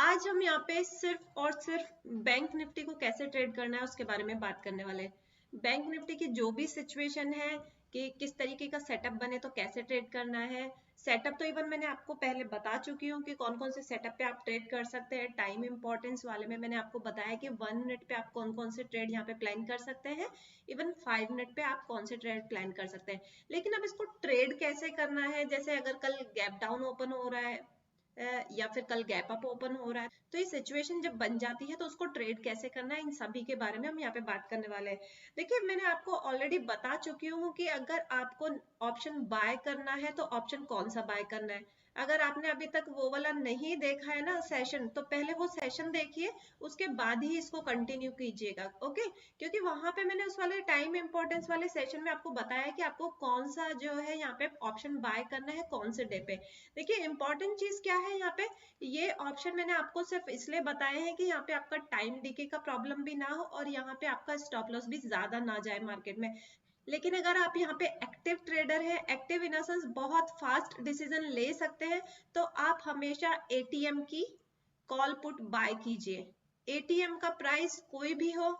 आज हम यहाँ पे सिर्फ और सिर्फ बैंक निफ्टी को कैसे ट्रेड करना है उसके बारे में बात करने वाले हैं। बैंक निफ्टी की जो भी सिचुएशन है कि किस तरीके का सेटअप बने तो कैसे ट्रेड करना है। सेटअप तो इवन मैंने आपको पहले बता चुकी हूँ कि कौन कौन से सेटअप पे आप ट्रेड कर सकते हैं। टाइम इंपॉर्टेंस वाले में मैंने आपको बताया कि 1 मिनट पे आप कौन कौन से ट्रेड यहाँ पे प्लान कर सकते हैं, इवन 5 मिनट पे आप कौन से ट्रेड प्लान कर सकते हैं। लेकिन अब इसको ट्रेड कैसे करना है, जैसे अगर कल गैप डाउन ओपन हो रहा है या फिर कल गैप अप ओपन हो रहा है, तो ये सिचुएशन जब बन जाती है तो उसको ट्रेड कैसे करना है, इन सभी के बारे में हम यहाँ पे बात करने वाले हैं। देखिए, मैंने आपको ऑलरेडी बता चुकी हूँ कि अगर आपको ऑप्शन बाय करना है तो ऑप्शन कौन सा बाय करना है। अगर आपने अभी तक वो वाला नहीं देखा है ना सेशन, तो पहले वो सेशन देखिए, उसके बाद ही इसको कंटिन्यू कीजिएगा। ओके, क्योंकि वहां पे मैंने उस वाले टाइम इंपॉर्टेंस वाले सेशन में आपको बताया कि आपको कौन सा जो है यहाँ पे ऑप्शन बाय करना है कौन से डे पे। देखिए, इंपॉर्टेंट चीज क्या है यहाँ पे, ये ऑप्शन मैंने आपको सिर्फ इसलिए बताए हैं कि यहाँ पे आपका टाइम डिके का प्रॉब्लम भी ना हो और यहाँ पे आपका स्टॉप लॉस भी ज्यादा ना जाए मार्केट में। लेकिन अगर आप यहाँ पे एक्टिव ट्रेडर है, एक्टिव इन सेंस बहुत फास्ट डिसीजन ले सकते हैं, तो आप हमेशा एटीएम की कॉल पुट बाय कीजिए। एटीएम का प्राइस कोई भी हो,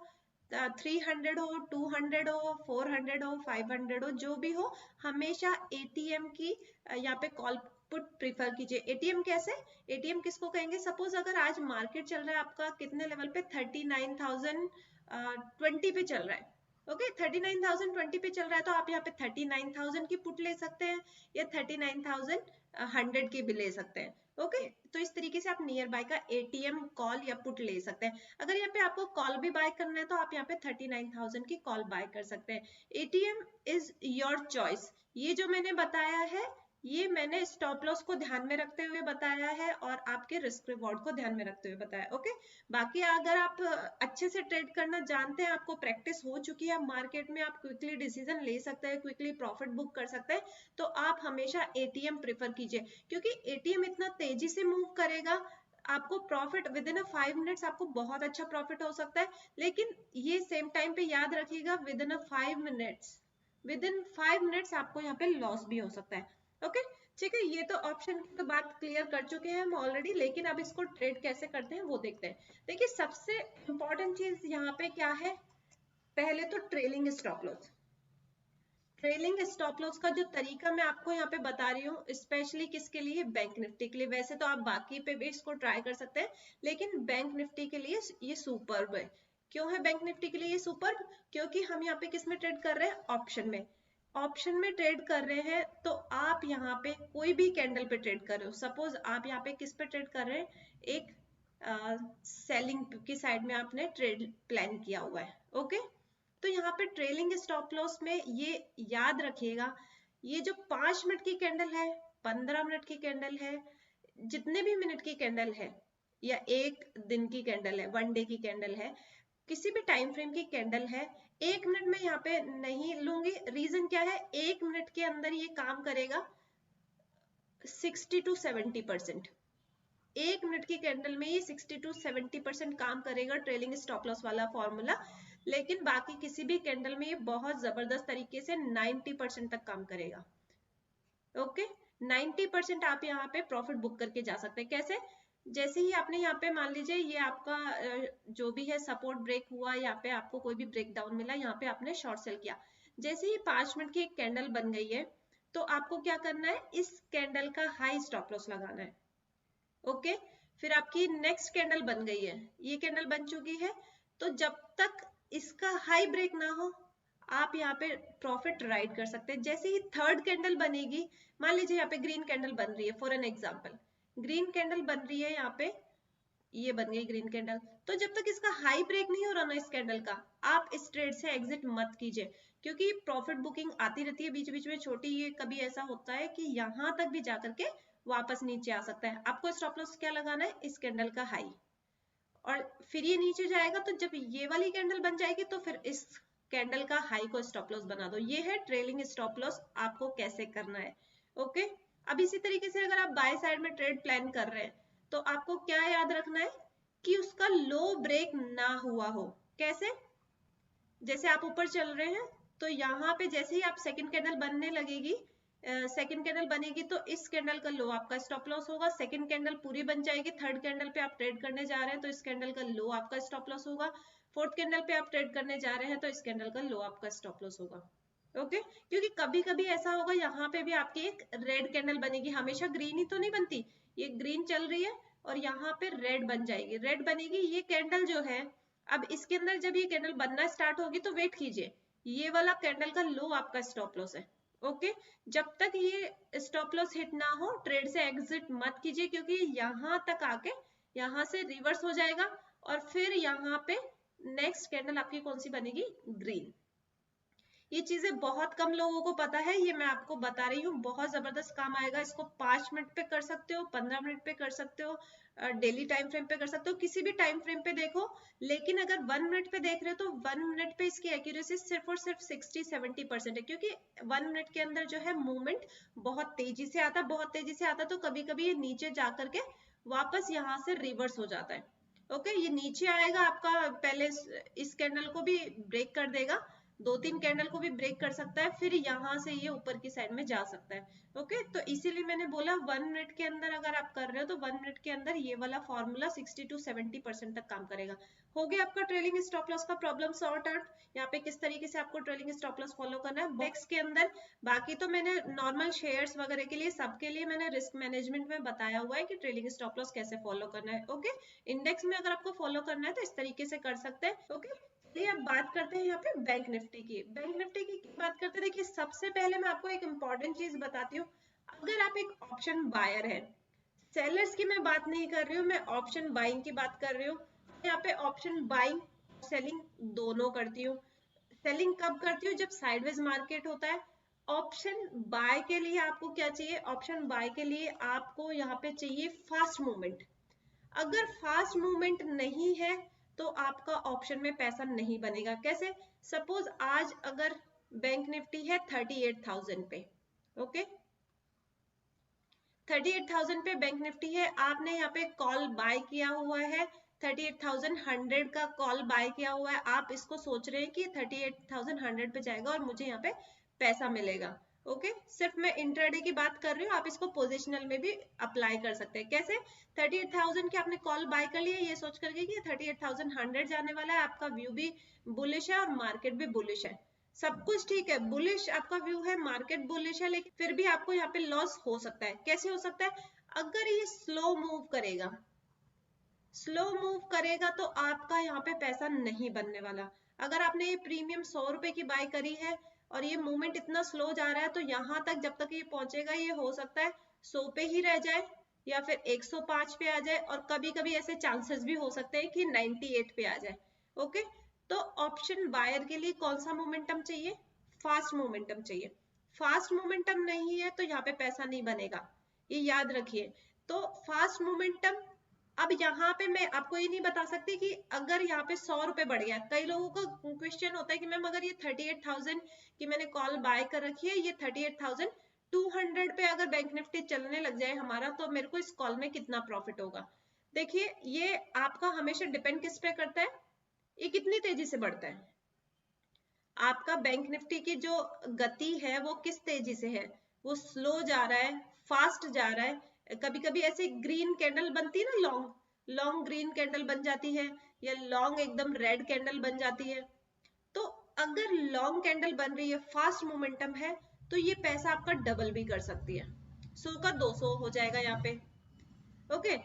300 हो, 200 हो, 400 हो, 500 हो, जो भी हो, हमेशा एटीएम की यहाँ पे कॉल पुट प्रीफर कीजिए। एटीएम कैसे, एटीएम किसको कहेंगे, सपोज अगर आज मार्केट चल रहा है आपका कितने लेवल पे, 39,020 पे चल रहा है। ओके, 39,020 पे चल रहा है, तो आप यहाँ पे 39,000 की पुट ले सकते हैं या 39,100 की भी ले सकते हैं। ओके, तो इस तरीके से आप नियर बाय का एटीएम कॉल या पुट ले सकते हैं। अगर यहाँ पे आपको कॉल भी बाय करना है तो आप यहाँ पे 39,000 की कॉल बाय कर सकते हैं। ATM is your choice. ये जो मैंने बताया है, ये मैंने स्टॉप लॉस को ध्यान में रखते हुए बताया है और आपके रिस्क रिवॉर्ड को ध्यान में रखते हुए बताया। ओके, बाकी अगर आप अच्छे से ट्रेड करना जानते हैं, आपको प्रैक्टिस हो चुकी है मार्केट में, आप क्विकली डिसीजन ले सकते हैं, क्विकली प्रॉफिट बुक कर सकते हैं, तो आप हमेशा एटीएम प्रेफर कीजिए, क्योंकि एटीएम इतना तेजी से मूव करेगा, आपको प्रॉफिट विद इन 5 मिनट्स आपको बहुत अच्छा प्रॉफिट हो सकता है। लेकिन ये सेम टाइम पे याद रखिएगा, विद इन 5 मिनट्स आपको यहाँ पे लॉस भी हो सकता है। ओके, ठीक है, ये तो ऑप्शन की बात क्लियर कर चुके हैं हम ऑलरेडी। लेकिन अब इसको ट्रेड कैसे करते हैं वो देखते हैं। देखिए, सबसे इंपॉर्टेंट चीज यहाँ पे क्या है, पहले तो trailing stop loss. Trailing stop loss का जो तरीका मैं आपको यहाँ पे बता रही हूँ, स्पेशली किसके लिए, बैंक निफ्टी के लिए। वैसे तो आप बाकी पे भी इसको ट्राई कर सकते हैं, लेकिन बैंक निफ्टी के लिए ये सुपर्ब है। क्यों है बैंक निफ्टी के लिए ये सुपर्ब, क्योंकि हम यहाँ पे किस में ट्रेड कर रहे हैं, ऑप्शन में। ऑप्शन में ट्रेड कर रहे हैं तो आप यहाँ पे कोई भी कैंडल पे ट्रेड कर रहे हो। सपोज आप यहाँ पे किस पे ट्रेड कर रहे हैं, एक सेलिंग की साइड में आपने ट्रेड प्लान किया हुआ है। ओके, तो यहाँ पे ट्रेलिंग स्टॉप लॉस में ये याद रखिएगा, ये जो 5 मिनट की कैंडल है, 15 मिनट की कैंडल है, जितने भी मिनट की कैंडल है, या एक दिन की कैंडल है, 1 डे की कैंडल है, किसी भी टाइम फ्रेम की कैंडल है, 1 मिनट में यहाँ पे नहीं लूंगी। रीजन क्या है, 1 मिनट के अंदर ये काम करेगा 60 to 70%। 1 मिनट की कैंडल में ये 60 to 70% काम करेगा ट्रेलिंग स्टॉप लॉस वाला फॉर्मूला। लेकिन बाकी किसी भी कैंडल में ये बहुत जबरदस्त तरीके से 90% तक काम करेगा। ओके, 90% आप यहाँ पे प्रॉफिट बुक करके जा सकते हैं। कैसे, जैसे ही आपने यहाँ पे मान लीजिए ये आपका जो भी है सपोर्ट ब्रेक हुआ, यहाँ पे आपको कोई भी ब्रेक डाउन मिला, यहाँ पे आपने शॉर्ट सेल किया, जैसे ही 5 मिनट की एक कैंडल बन गई है, तो आपको क्या करना है, इस कैंडल का हाई स्टॉप लॉस लगाना है। ओके, फिर आपकी नेक्स्ट कैंडल बन गई है, ये कैंडल बन चुकी है, तो जब तक इसका हाई ब्रेक ना हो आप यहाँ पे प्रॉफिट राइड कर सकते हैं। जैसे ही थर्ड कैंडल बनेगी, मान लीजिए यहाँ पे ग्रीन कैंडल बन रही है, for an example green candle बन रही है यहाँ पे, ये बन गई ग्रीन कैंडल, तो जब तक इसका हाई ब्रेक नहीं हो रहा ना इस कैंडल का, आप इस ट्रेड से एग्जिट मत कीजिए, क्योंकि प्रॉफिट बुकिंग आती रहती है बीच बीच में छोटी, ये कभी ऐसा होता है कि यहाँ तक भी जाकर के वापस नीचे आ सकता है। आपको स्टॉप लॉस क्या लगाना है, इस कैंडल का हाई, और फिर ये नीचे जाएगा, तो जब ये वाली कैंडल बन जाएगी तो फिर इस कैंडल का हाई को स्टॉप लॉस बना दो। ये है ट्रेलिंग स्टॉप लॉस, आपको कैसे करना है। ओके, अब इसी तरीके से अगर आप बाय साइड में ट्रेड प्लान कर रहे हैं, तो आपको क्या याद रखना है कि उसका लो ब्रेक ना हुआ हो। कैसे, जैसे आप ऊपर चल रहे हैं, तो यहाँ पे जैसे ही आप सेकंड कैंडल बनने लगेगी, सेकंड कैंडल बनेगी तो इस कैंडल का लो आपका स्टॉप लॉस होगा, सेकंड कैंडल पूरी बन जाएगी, थर्ड कैंडल पे आप ट्रेड करने जा रहे हैं तो इस कैंडल का लो आपका स्टॉप लॉस होगा, फोर्थ कैंडल पे आप ट्रेड करने जा रहे हैं तो इस कैंडल का लो आपका स्टॉप लॉस होगा। ओके, क्योंकि कभी कभी ऐसा होगा यहाँ पे भी आपकी एक रेड कैंडल बनेगी, हमेशा ग्रीन ही तो नहीं बनती, ये ग्रीन चल रही है और यहाँ पे रेड बन जाएगी, रेड बनेगी, ये कैंडल जो है अब इसके अंदर जब ये कैंडल बनना स्टार्ट होगी तो वेट कीजिए, ये वाला कैंडल का लो आपका स्टॉप लॉस है। ओके, जब तक ये स्टॉप लॉस हिट ना हो ट्रेड से एग्जिट मत कीजिए, क्योंकि यहाँ तक आके यहाँ से रिवर्स हो जाएगा और फिर यहाँ पे नेक्स्ट कैंडल आपकी कौन सी बनेगी, ग्रीन। ये चीजें बहुत कम लोगों को पता है, ये मैं आपको बता रही हूँ, बहुत जबरदस्त काम आएगा, इसको 5 मिनट पे कर सकते हो, 15 मिनट पे कर सकते हो, डेली टाइम फ्रेम पे कर सकते हो, किसी भी टाइम फ्रेम पे देखो, लेकिन अगर 1 मिनट पे देख रहे हो तो 1 मिनट पे इसकी एक्यूरेसी सिर्फ और सिर्फ 60-70% है, क्योंकि 1 मिनट के अंदर जो है मूवमेंट बहुत तेजी से आता, बहुत तेजी से आता, तो कभी कभी ये नीचे जा करके वापस यहाँ से रिवर्स हो जाता है। ओके, ये नीचे आएगा आपका, पहले इस कैंडल को भी ब्रेक कर देगा, 2-3 कैंडल को भी ब्रेक कर सकता है, फिर यहाँ से ये ऊपर की साइड में जा सकता है। ओके, तो इसीलिए मैंने बोला 1 मिनट के अंदर अगर आप कर रहे हो तो 1 मिनट के अंदर ये वाला फॉर्मूला 60-70% तक काम करेगा। हो गया आपका ट्रेलिंग स्टॉप लॉस का प्रॉब्लम सॉर्ट आउट, यहाँ पे किस तरीके से आपको ट्रेलिंग स्टॉप लॉस फॉलो करना है बॉक्स के अंदर। बाकी तो मैंने नॉर्मल शेयर्स वगैरह के लिए, सबके लिए मैंने रिस्क मैनेजमेंट में बताया हुआ है कि ट्रेलिंग स्टॉप लॉस कैसे फॉलो करना है। ओके, इंडेक्स में अगर आपको फॉलो करना है तो इस तरीके से कर सकते हैं। ओके, चलिए अब बात करते हैं यहाँ पे बैंक निफ्टी की। बैंक निफ्टी की बात करते हैं, देखिए सबसे पहले मैं आपको एक इम्पॉर्टेंट चीज बताती हूँ, अगर आप एक ऑप्शन बायर है, सेलर्स की मैं बात नहीं कर रही हूँ, मैं ऑप्शन बाइंग की बात कर रही हूँ। यहाँ पे ऑप्शन बाइंग सेलिंग दोनों करती हूँ। सेलिंग कब करती हूँ, जब साइडवेज मार्केट होता है। ऑप्शन बाय के लिए आपको क्या चाहिए, ऑप्शन बाय के लिए आपको यहाँ पे चाहिए फास्ट मूवमेंट। अगर फास्ट मूवमेंट नहीं है तो आपका ऑप्शन में पैसा नहीं बनेगा। कैसे, सपोज आज अगर बैंक निफ्टी है 38,000 पे, ओके 38,000 पे बैंक निफ्टी है, आपने यहाँ पे कॉल बाय किया हुआ है, 38,100 का कॉल बाय किया हुआ है, आप इसको सोच रहे हैं कि 38,100 पे जाएगा और मुझे यहाँ पे पैसा मिलेगा। ओके, सिर्फ मैं इंट्राडे की बात कर रही हूँ, आप इसको पोजिशनल में भी अप्लाई कर सकते हैं। कैसे, 38,000 के आपने कॉल बाय कर लिया ये सोच करके कि 38,100 जाने वाला है, आपका व्यू भी बुलिश है और मार्केट भी बुलिश है, सब कुछ ठीक है, बुलिश आपका व्यू है, मार्केट बुलिश है, लेकिन फिर भी आपको यहाँ पे लॉस हो सकता है। कैसे हो सकता है, अगर ये स्लो मूव करेगा, स्लो मूव करेगा तो आपका यहाँ पे पैसा नहीं बनने वाला। अगर आपने ये प्रीमियम 100 रुपए की बाय करी है और ये मूवमेंट इतना स्लो जा रहा है तो यहाँ तक जब तक ये पहुंचेगा ये हो सकता है 100 पे ही रह जाए या फिर 105 पे आ जाए, और कभी कभी ऐसे चांसेस भी हो सकते हैं कि 98 पे आ जाए। ओके, तो ऑप्शन बायर के लिए कौन सा मोमेंटम चाहिए, फास्ट मोमेंटम चाहिए। फास्ट मोमेंटम नहीं है तो यहाँ पे पैसा नहीं बनेगा, ये याद रखिए। तो फास्ट मोमेंटम, अब यहाँ पे मैं आपको ये नहीं बता सकती कि अगर यहाँ पे 100 रुपए बढ़ गया, कई लोगों का क्वेश्चन होता है कि मैम अगर ये 38,000 की मैंने कॉल बाय कर रखी है, ये 38,200 पे अगर बैंक निफ्टी चलने लग जाए हमारा, तो मेरे को इस कॉल में कितना प्रॉफिट होगा। देखिए ये आपका हमेशा डिपेंड किस पे करता है, ये कितनी तेजी से बढ़ता है, आपका बैंक निफ्टी की जो गति है वो किस तेजी से है, वो स्लो जा रहा है, फास्ट जा रहा है। कभी कभी ऐसे ग्रीन कैंडल बनती है ना, लॉन्ग लॉन्ग ग्रीन कैंडल बन जाती है, या लॉन्ग एकदम रेड कैंडल बन जाती है। तो अगर लॉन्ग कैंडल बन रही है, फास्ट मोमेंटम है, तो ये पैसा आपका डबल भी कर सकती है, 100 का 200 हो जाएगा यहाँ पे। ओके,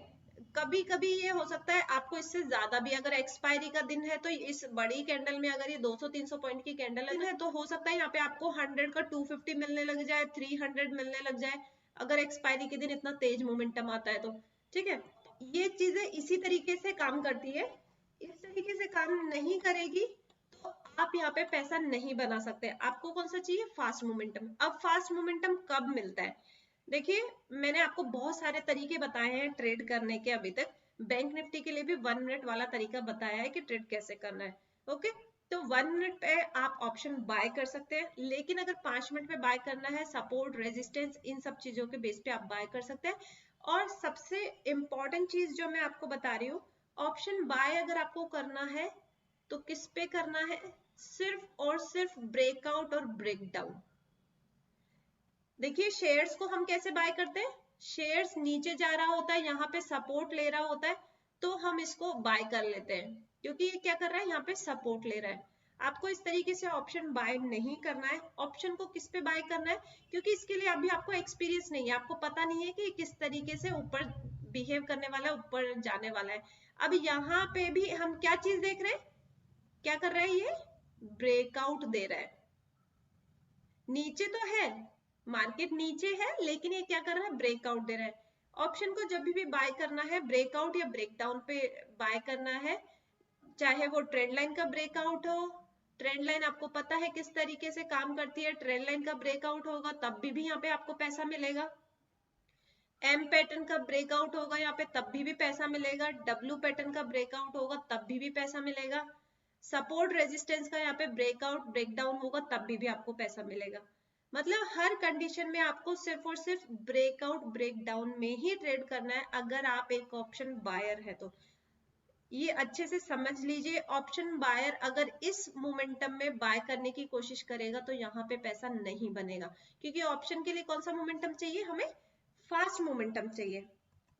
कभी कभी ये हो सकता है आपको इससे ज्यादा भी, अगर एक्सपायरी का दिन है तो इस बड़ी कैंडल में अगर ये 200-300 पॉइंट की कैंडल है तो हो सकता है यहाँ पे आपको 100 का 250 मिलने लग जाए, 300 मिलने लग जाए, अगर एक्सपायरी के दिन इतना तेज मोमेंटम आता है तो। ठीक है, ये चीजें इसी तरीके से काम करती है, इस तरीके से काम नहीं करेगी तो आप यहाँ पे पैसा नहीं बना सकते। आपको कौन सा चाहिए, फास्ट मोमेंटम। अब फास्ट मोमेंटम कब मिलता है, देखिए मैंने आपको बहुत सारे तरीके बताए हैं ट्रेड करने के अभी तक, बैंक निफ्टी के लिए भी 1 मिनट वाला तरीका बताया है कि ट्रेड कैसे करना है। ओके, तो 1 मिनट पे आप ऑप्शन बाय कर सकते हैं, लेकिन अगर 5 मिनट पे बाय करना है, सपोर्ट रेजिस्टेंस इन सब चीजों के बेस पे आप बाय कर सकते हैं। और सबसे इंपॉर्टेंट चीज जो मैं आपको बता रही हूँ, ऑप्शन बाय अगर आपको करना है तो किस पे करना है, सिर्फ और सिर्फ ब्रेकआउट और ब्रेकडाउन, देखिए शेयर्स को हम कैसे बाय करते हैं, शेयर्स नीचे जा रहा होता है, यहाँ पे सपोर्ट ले रहा होता है, तो हम इसको बाय कर लेते हैं क्योंकि ये क्या कर रहा है, यहाँ पे सपोर्ट ले रहा है। आपको इस तरीके से ऑप्शन बाय नहीं करना है। ऑप्शन को किस पे बाय करना है, क्योंकि इसके लिए अभी आपको एक्सपीरियंस नहीं है, आपको पता नहीं है कि किस तरीके से ऊपर बिहेव करने वाला है, ऊपर जाने वाला है। अब यहाँ पे भी हम क्या चीज देख रहे हैं, क्या कर रहा है, ये ब्रेकआउट दे रहा है। नीचे तो है, मार्केट नीचे है, लेकिन ये क्या कर रहा है, ब्रेकआउट दे रहा है। ऑप्शन को जब भी बाय करना है ब्रेकआउट या ब्रेकडाउन पे बाय करना है, चाहे वो ट्रेंड लाइन का ब्रेकआउट हो। ट्रेंड लाइन आपको पता है किस तरीके से काम करती है, ट्रेंड लाइन का ब्रेकआउट होगा तब भी यहाँ पे आपको पैसा मिलेगा। एम पैटर्न का ब्रेकआउट होगा यहाँ पे तब भी पैसा मिलेगा, डब्ल्यू पैटर्न का ब्रेकआउट होगा तब भी पैसा मिलेगा, सपोर्ट रेजिस्टेंस का यहाँ पे ब्रेकआउट ब्रेकडाउन होगा तब भी आपको पैसा मिलेगा। मतलब हर कंडीशन में आपको सिर्फ और सिर्फ ब्रेकआउट ब्रेकडाउन में ही ट्रेड करना है अगर आप एक ऑप्शन बायर है तो। ये अच्छे से समझ लीजिए, ऑप्शन बायर अगर इस मोमेंटम में बाय करने की कोशिश करेगा तो यहाँ पे पैसा नहीं बनेगा, क्योंकि ऑप्शन के लिए कौन सा मोमेंटम चाहिए, हमें फास्ट मोमेंटम चाहिए।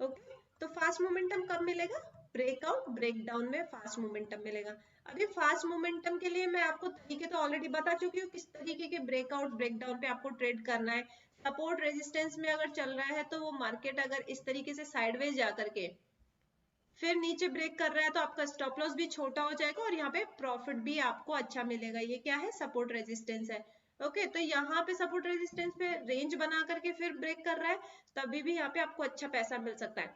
ओके, तो फास्ट मोमेंटम कब मिलेगा, ब्रेकआउट ब्रेकडाउन में फास्ट मोमेंटम मिलेगा। अभी फास्ट मोमेंटम के लिए मैं आपको तरीके तो ऑलरेडी बता चुकी हूँ, किस तरीके के ब्रेकआउट ब्रेकडाउन पे आपको ट्रेड करना है। सपोर्ट रेजिस्टेंस में अगर चल रहा है तो वो मार्केट अगर इस तरीके से साइडवेज जा करके फिर नीचे ब्रेक कर रहा है तो आपका स्टॉप लॉस भी छोटा हो जाएगा और यहाँ पे प्रॉफिट भी आपको अच्छा मिलेगा। ये क्या है, सपोर्ट रेजिस्टेंस है। ओके, तो यहाँ पे सपोर्ट रेजिस्टेंस पे रेंज बना करके फिर ब्रेक कर रहा है, तभी भी यहाँ पे आपको अच्छा पैसा मिल सकता है।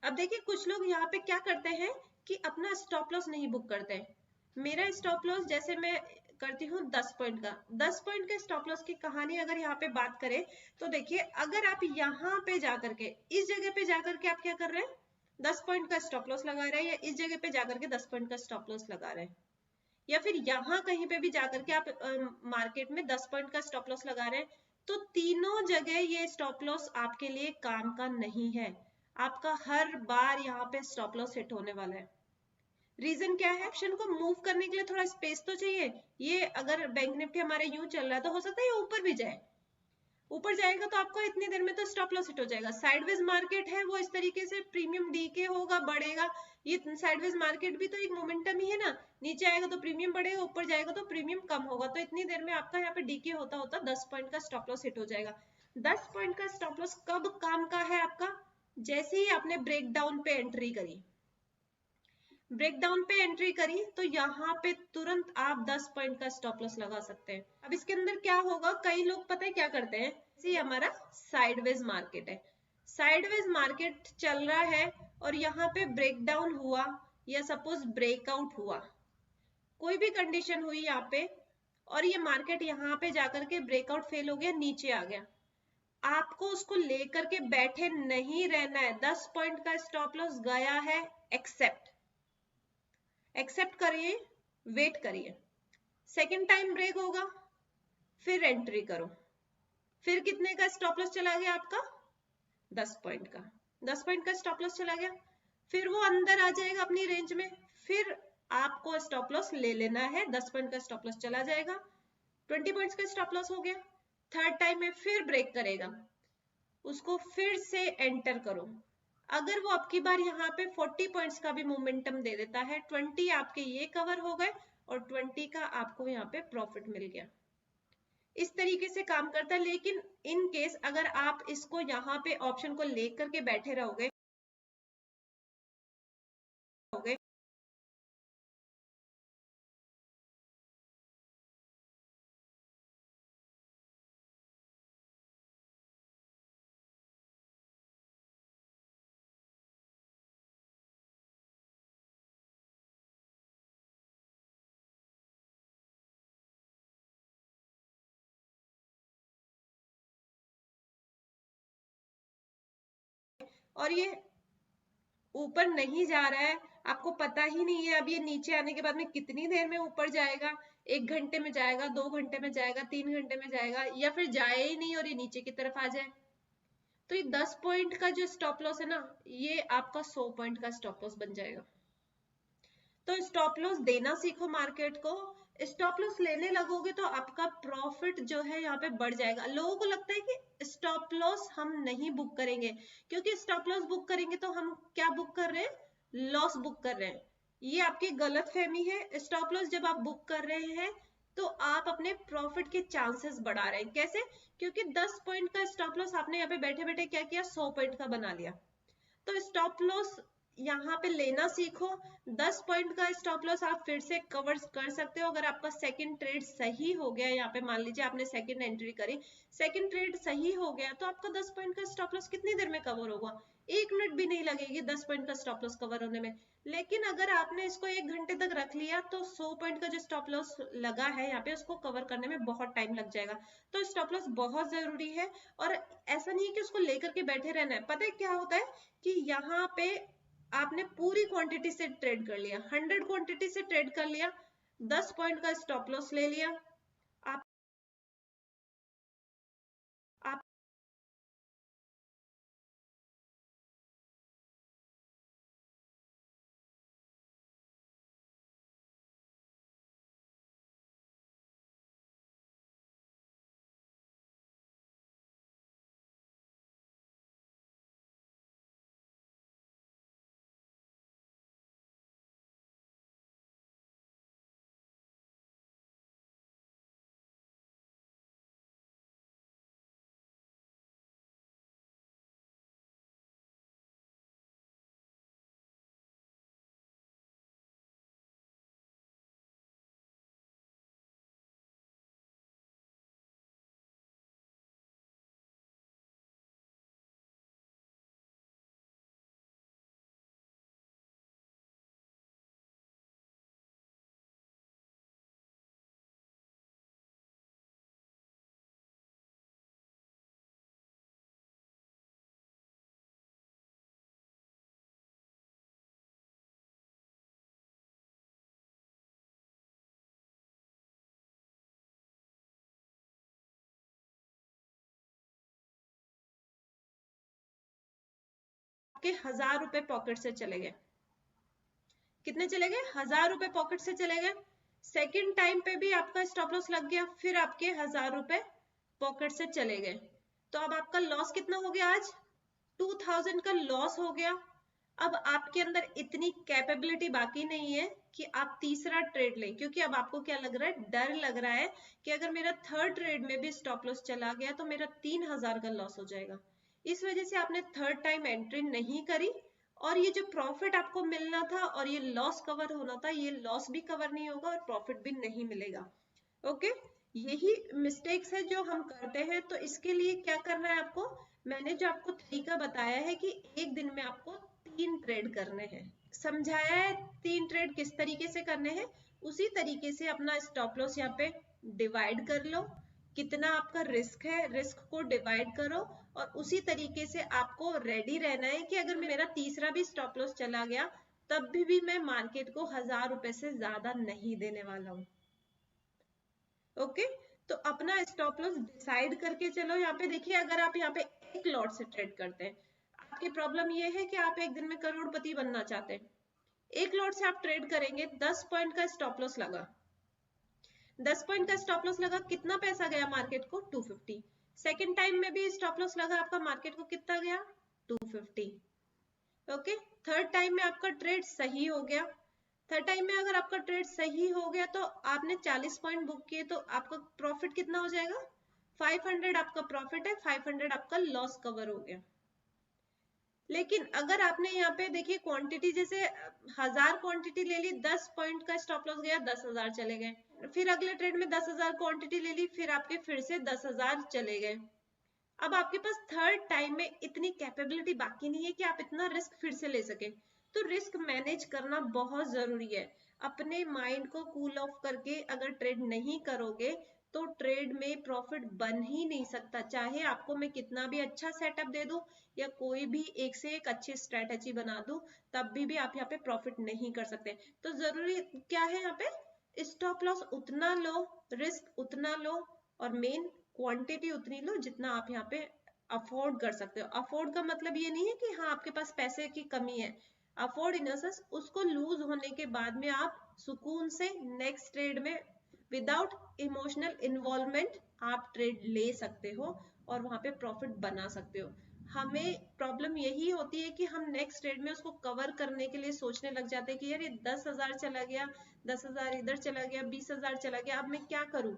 अब देखिए कुछ लोग यहाँ पे क्या करते हैं कि अपना स्टॉप लॉस नहीं बुक करते हैं। मेरा स्टॉप लॉस जैसे मैं करती हूँ 10 पॉइंट का, 10 पॉइंट के स्टॉप लॉस की कहानी अगर यहाँ पे बात करें तो देखिए अगर आप यहाँ पे जाकर के इस जगह पे जाकर के आप क्या कर रहे हैं, 10 पॉइंट का स्टॉप लॉस लगा रहे हैं, या इस जगह पे जाकर के 10 पॉइंट का स्टॉप लॉस लगा रहे हैं, या फिर यहाँ कहीं पे भी जाकर के आप मार्केट में 10 पॉइंट का स्टॉप लॉस लगा रहे हैं, तो तीनों जगह ये स्टॉप लॉस आपके लिए काम का नहीं है। आपका हर बार यहाँ पे स्टॉप लॉस हिट होने वाला है। रीजन क्या है, ऑप्शन को मूव करने के लिए थोड़ा स्पेस तो चाहिए। ये अगर बैंक निफ्टी हमारे यूं चल रहा है तो हो सकता है ये ऊपर भी जाए, ऊपर जाएगा तो आपको इतनी देर में तो स्टॉप लॉस हिट हो जाएगा। साइडवेज मार्केट है, वो इस तरीके से प्रीमियम डीके होगा, बढ़ेगा। ये साइडवेज मार्केट भी तो एक मोमेंटम ही है ना, नीचे आएगा तो प्रीमियम बढ़ेगा, ऊपर जाएगा तो प्रीमियम कम होगा, तो इतनी देर में आपका यहाँ पे डीके होता होता 10 पॉइंट का स्टॉप लॉस हिट हो जाएगा। 10 पॉइंट का स्टॉप लॉस कब काम का है आपका, जैसे ही आपने ब्रेकडाउन पे एंट्री करी, ब्रेकडाउन पे एंट्री करी तो यहाँ पे तुरंत आप 10 पॉइंट का स्टॉप लॉस लगा सकते हैं। अब इसके अंदर क्या होगा, कई लोग पता है क्या करते हैं, ये हमारा साइडवेज मार्केट है, साइडवेज मार्केट चल रहा है और यहाँ पे ब्रेकडाउन हुआ या सपोज ब्रेकआउट हुआ, कोई भी कंडीशन हुई यहाँ पे, और ये मार्केट यहाँ पे जाकर के ब्रेकआउट फेल हो गया, नीचे आ गया, आपको उसको लेकर के बैठे नहीं रहना है। 10 पॉइंट का स्टॉप लॉस गया है, एक्सेप्ट करिए, वेट करिए, सेकेंड टाइम ब्रेक होगा, फिर एंट्री करो। फिर कितने का स्टॉप लॉस चला गया आपका, 10 पॉइंट का, 10 पॉइंट का स्टॉप लॉस चला गया, फिर वो अंदर आ जाएगा अपनी रेंज में, फिर आपको स्टॉप लॉस ले लेना है, 10 पॉइंट का स्टॉप लॉस चला जाएगा, 20 पॉइंट्स का स्टॉप लॉस हो गया। थर्ड टाइम में फिर ब्रेक करेगा, उसको फिर से एंटर करो। अगर वो आपकी बार यहाँ पे 40 पॉइंट्स का भी मोमेंटम दे देता है, 20 आपके ये कवर हो गए और 20 का आपको यहाँ पे प्रॉफिट मिल गया। इस तरीके से काम करता है। लेकिन इन केस अगर आप इसको यहाँ पे ऑप्शन को लेकर के बैठे रहोगे और ये ऊपर नहीं जा रहा है, आपको पता ही नहीं है अब ये नीचे आने के बाद में कितनी देर में ऊपर जाएगा, 1 घंटे में जाएगा, 2 घंटे में जाएगा, 3 घंटे में जाएगा, या फिर जाए ही नहीं और ये नीचे की तरफ आ जाए, तो ये 10 पॉइंट का जो स्टॉप लॉस है ना, ये आपका 100 पॉइंट का स्टॉप लॉस बन जाएगा। तो स्टॉप लॉस देना सीखो मार्केट को। स्टॉप लॉस लेने लगोगे तो आपका प्रॉफिट जो है यहाँ पे बढ़ जाएगा। लोगों को लगता है कि स्टॉप लॉस हम नहीं बुक करेंगे, क्योंकि स्टॉप लॉस बुक करेंगे तो हम क्या बुक कर रहे हैं, लॉस बुक कर रहे हैं। ये आपकी गलत फहमी है। स्टॉप लॉस जब आप बुक कर रहे हैं तो आप अपने प्रॉफिट के चांसेस बढ़ा रहे हैं। कैसे? क्योंकि 10 पॉइंट का स्टॉप लॉस आपने यहाँ पे बैठे बैठे क्या किया, 100 पॉइंट का बना लिया। तो स्टॉप लॉस यहाँ पे लेना सीखो। 10 पॉइंट का स्टॉप लॉस आप फिर से कवर कर सकते हो अगर आपका सेकंड ट्रेड सही हो गया। यहाँ पे मान लीजिए आपने सेकंड एंट्री करी, सेकंड ट्रेड सही हो गया तो आपका 10 पॉइंट का स्टॉप लॉस कितनी देर में कवर होगा, 1 मिनट भी नहीं लगेगी 10 पॉइंट का स्टॉप लॉस कवर होने में। लेकिन अगर आपने इसको 1 घंटे तक रख लिया तो 100 पॉइंट का जो स्टॉप लॉस लगा है यहाँ पे उसको कवर करने में बहुत टाइम लग जाएगा। तो स्टॉप लॉस बहुत जरूरी है। और ऐसा नहीं है कि उसको लेकर के बैठे रहना है। पता है क्या होता है कि यहाँ पे आपने पूरी क्वांटिटी से ट्रेड कर लिया, 100 क्वांटिटी से ट्रेड कर लिया, 10 पॉइंट का स्टॉप लॉस ले लिया, आप आपके 1000 रुपए पॉकेट से चले गए। कितने चले गए, 1000 रुपए पॉकेट से चले गए। सेकंड टाइम पे भी आपका स्टॉप लॉस लग गया, फिर आपके 1000 रुपए पॉकेट से चले गए। तो अब आपका लॉस कितना हो गया, आज 2000 का लॉस हो गया। अब आपके अंदर इतनी कैपेबिलिटी बाकी नहीं है कि आप तीसरा ट्रेड लें, क्योंकि अब आपको क्या लग रहा है, डर लग रहा है कि अगर मेरा थर्ड ट्रेड में भी स्टॉप लॉस चला गया तो मेरा 3000 का लॉस हो जाएगा। इस वजह से आपने थर्ड टाइम एंट्री नहीं करी, और ये जो प्रॉफिट आपको मिलना था और ये लॉस कवर होना था, ये लॉस भी कवर नहीं होगा और प्रॉफिट भी नहीं मिलेगा। ओके, यही मिस्टेक्स है जो हम करते हैं। तो इसके लिए क्या करना है आपको, मैंने जो आपको तरीका बताया है कि एक दिन में आपको 3 ट्रेड करने हैं, समझाया है 3 ट्रेड किस तरीके से करने हैं। उसी तरीके से अपना स्टॉप लॉस यहाँ पे डिवाइड कर लो, कितना आपका रिस्क है, रिस्क को डिवाइड करो, और उसी तरीके से आपको रेडी रहना है कि अगर मेरा तीसरा भी स्टॉप लॉस चला गया तब भी मैं मार्केट को 1000 रुपए से ज्यादा नहीं देने वाला हूँ। ओके, तो अपना स्टॉप लॉस डिसाइड करके चलो। यहाँ पे देखिए, अगर आप यहाँ पे एक लॉट से ट्रेड करते हैं, आपकी प्रॉब्लम ये है कि आप एक दिन में करोड़पति बनना चाहते हैं। एक लॉट से आप ट्रेड करेंगे, 10 पॉइंट का स्टॉप लॉस लगा, 10 पॉइंट का स्टॉप लॉस लगा, कितना पैसा गया मार्केट को, 250। सेकेंड टाइम में भी स्टॉप लॉस लगा आपका, मार्केट को कितना गया, 250। ओके, थर्ड टाइम में आपका ट्रेड सही हो गया। थर्ड टाइम में अगर आपका ट्रेड सही हो गया तो आपने 40 पॉइंट बुक किए तो आपका प्रॉफिट कितना हो जाएगा, 500 आपका प्रॉफिट है, 500 आपका लॉस कवर हो गया। लेकिन अगर आपने यहाँ पे देखिए क्वांटिटी, जैसे 1000 क्वांटिटी ले ली, 10 पॉइंट का स्टॉप लॉस गया, 10,000 चले गए। फिर अगले ट्रेड में 10,000 क्वांटिटी ले ली, फिर आपके फिर से 10,000 चले गए। अब आपके पास थर्ड टाइम में इतनी कैपेबिलिटी बाकी नहीं है कि आप इतना रिस्क फिर से ले सके। तो रिस्क मैनेज करना बहुत जरूरी है। अपने माइंड को कूल ऑफ करके अगर ट्रेड नहीं करोगे तो ट्रेड में प्रॉफिट बन ही नहीं सकता, चाहे आपको मैं कितना भी अच्छा सेटअप दे दूं या कोई भी एक से एक अच्छी स्ट्रेटेजी बना दूं, तब भी आप यहाँ पे प्रॉफिट नहीं कर सकते। तो जरूरी क्या है, यहाँ पे स्टॉप लॉस उतना लो, रिस्क उतना लो, और मेन क्वांटिटी उतनी लो जितना आप यहाँ पे अफोर्ड कर सकते हो। अफोर्ड का मतलब ये नहीं है कि हाँ आपके पास पैसे की कमी है, अफोर्ड इन सेंस उसको लूज होने के बाद में आप सुकून से नेक्स्ट ट्रेड में विदाउट इमोशनल इन्वॉल्वमेंट आप ट्रेड ले सकते हो और वहां पे प्रॉफिट बना सकते हो। हमें प्रॉब्लम यही होती है कि हम नेक्स्ट ट्रेड में उसको कवर करने के लिए सोचने लग जाते हैं कि यार ये 10,000 चला गया, 10,000 इधर चला गया, 20,000 चला गया, अब मैं क्या करूं।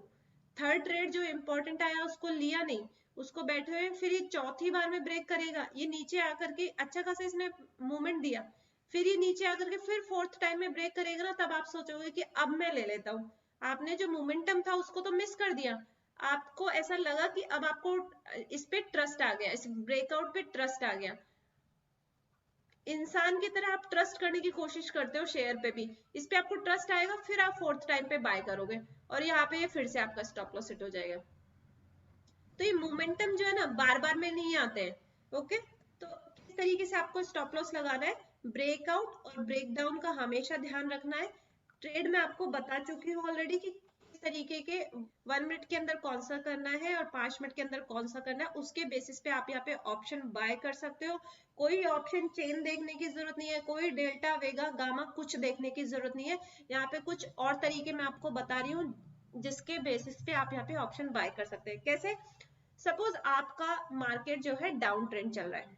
थर्ड ट्रेड जो इंपॉर्टेंट आया उसको लिया नहीं, उसको बैठे हुए फिर ये चौथी बार में ब्रेक करेगा, ये नीचे आकर के अच्छा खासा इसने मूवमेंट दिया, फिर ये नीचे आकर के फिर फोर्थ टाइम में ब्रेक करेगा ना, तब आप सोचोगे कि अब मैं ले लेता हूँ। आपने जो मोमेंटम था उसको तो मिस कर दिया। आपको ऐसा लगा कि अब आपको इस पे ट्रस्ट आ गया, इस ब्रेकआउट पे ट्रस्ट आ गया। इंसान की तरह आप ट्रस्ट करने की कोशिश करते हो शेयर पे भी, इस पे आपको ट्रस्ट आएगा, फिर आप फोर्थ टाइम पे बाय करोगे और यहाँ पे फिर से आपका स्टॉप लॉस हिट हो जाएगा। तो ये मोमेंटम जो है ना बार बार में नहीं आते हैं। ओके, तो किस तरीके से आपको स्टॉप लॉस लगाना है, ब्रेकआउट और ब्रेकडाउन का हमेशा ध्यान रखना है। ट्रेड में आपको बता चुकी हूँ ऑलरेडी कि किस तरीके के 1 मिनट के अंदर कौन सा करना है और 5 मिनट के अंदर कौन सा करना है, उसके बेसिस पे आप यहाँ पे ऑप्शन बाय कर सकते हो। कोई ऑप्शन चेन देखने की जरूरत नहीं है, कोई डेल्टा वेगा गामा कुछ देखने की जरूरत नहीं है। यहाँ पे कुछ और तरीके मैं आपको बता रही हूँ जिसके बेसिस पे आप यहाँ पे ऑप्शन बाय कर सकते हैं। कैसे, सपोज आपका मार्केट जो है डाउन ट्रेंड चल रहा है,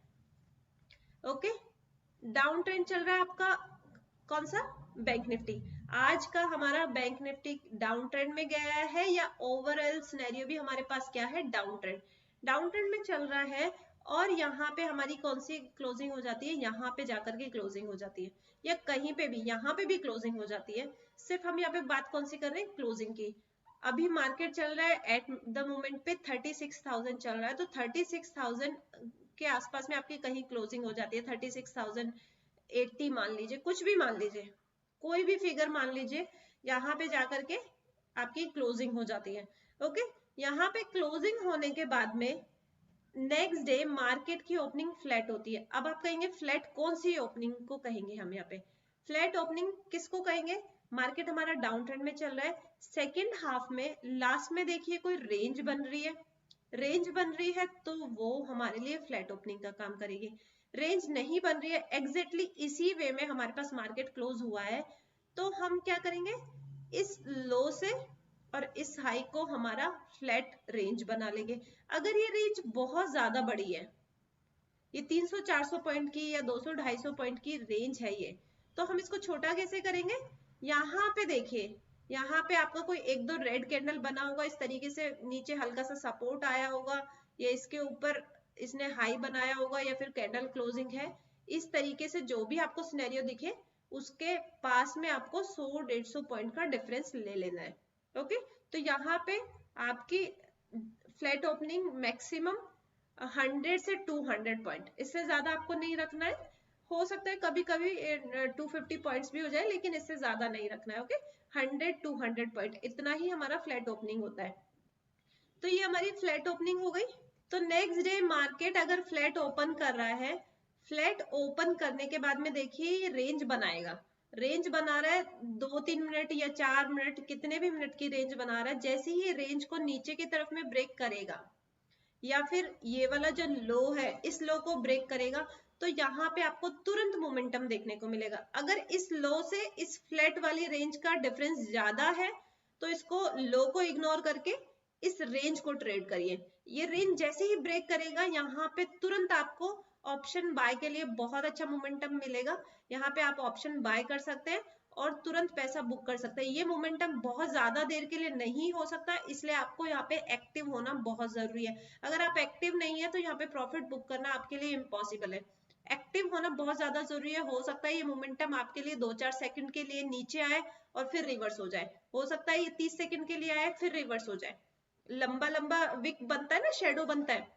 ओके, डाउन ट्रेंड चल रहा है आपका कौन सा, बैंक निफ्टी। आज का हमारा बैंक निफ्टी डाउन ट्रेंड में गया है या ओवरऑल सिनेरियो भी हमारे पास क्या है, डाउन ट्रेंड, डाउन ट्रेंड में चल रहा है। और यहाँ पे हमारी कौन सी क्लोजिंग हो जाती है, यहाँ पे जाकर के क्लोजिंग हो जाती है, या कहीं पे भी यहाँ पे भी क्लोजिंग हो जाती है। सिर्फ हम यहाँ पे बात कौन सी कर रहे हैं, क्लोजिंग की। अभी मार्केट चल रहा है एट द मोमेंट पे 36,000 चल रहा है, तो 36,000 के आसपास में आपकी कहीं क्लोजिंग हो जाती है, 36,080 मान लीजिए, कुछ भी मान लीजिए, कोई भी फिगर मान लीजिए, यहाँ पे जाकर के आपकी क्लोजिंग हो जाती है। ओके, यहाँ पे क्लोजिंग होने के बाद में नेक्स्ट डे मार्केट की ओपनिंग फ्लैट होती है। अब आप कहेंगे फ्लैट कौन सी ओपनिंग को कहेंगे, हम यहाँ पे फ्लैट ओपनिंग किसको कहेंगे, मार्केट हमारा डाउन ट्रेंड में चल रहा है, सेकेंड हाफ में लास्ट में देखिए कोई रेंज बन रही है, रेंज बन रही है तो वो हमारे लिए फ्लैट ओपनिंग का काम करेगी। रेंज नहीं बन रही है, एग्जैक्टली इसी वे में हमारे पास मार्केट क्लोज हुआ है, तो हम क्या करेंगे, इस लो से और इस हाई को हमारा फ्लैट रेंज बना लेंगे। अगर ये रेंज बहुत ज्यादा बड़ी है, ये 300-400 पॉइंट की या 200-250 पॉइंट की रेंज है ये, तो हम इसको छोटा कैसे करेंगे, यहाँ पे देखिए, यहाँ पे आपका कोई एक दो रेड कैंडल बना होगा इस तरीके से, नीचे हल्का सा सपोर्ट आया होगा, या इसके ऊपर इसने हाई बनाया होगा, या फिर कैंडल क्लोजिंग है, इस तरीके से जो भी आपको सिनेरियो दिखे उसके पास में आपको 100-150 पॉइंट का डिफरेंस ले लेना है। ओके, तो यहाँ पे आपकी फ्लैट ओपनिंग मैक्सिमम 100 से 200 पॉइंट, इससे ज्यादा आपको नहीं रखना है। हो सकता है कभी कभी 250 पॉइंट्स भी हो जाए, लेकिन इससे ज्यादा नहीं रखना है। ओके, 100-200 पॉइंट इतना ही हमारा फ्लैट ओपनिंग होता है। तो ये हमारी फ्लैट ओपनिंग हो गई। तो नेक्स्ट डे मार्केट अगर फ्लैट ओपन कर रहा है, फ्लैट ओपन करने के बाद में देखिए ये रेंज बनाएगा, रेंज बना रहा है 2-3 मिनट या 4 मिनट, कितने भी मिनट की रेंज बना रहा है। जैसे ही ये रेंज को नीचे की तरफ में ब्रेक करेगा, या फिर ये वाला जो लो है इस लो को ब्रेक करेगा, तो यहाँ पे आपको तुरंत मोमेंटम देखने को मिलेगा। अगर इस लो से इस फ्लैट वाली रेंज का डिफरेंस ज्यादा है तो इसको लो को इग्नोर करके इस रेंज को ट्रेड करिए। ये रेंज जैसे ही ब्रेक करेगा यहाँ पे तुरंत आपको ऑप्शन बाय के लिए बहुत अच्छा मोमेंटम मिलेगा। यहाँ पे आप ऑप्शन बाय कर सकते हैं और तुरंत पैसा बुक कर सकते हैं। ये मोमेंटम बहुत ज्यादा देर के लिए नहीं हो सकता, इसलिए आपको यहाँ पे एक्टिव होना बहुत जरूरी है। अगर आप एक्टिव नहीं है तो यहाँ पे प्रॉफिट बुक करना आपके लिए इम्पॉसिबल है। एक्टिव होना बहुत ज्यादा जरूरी है। हो सकता है ये मोमेंटम आपके लिए 2-4 सेकंड के लिए नीचे आए और फिर रिवर्स हो जाए, हो सकता है ये 30 सेकंड के लिए आए फिर रिवर्स हो जाए। लंबा लंबा विक बनता है ना, शेडो बनता है,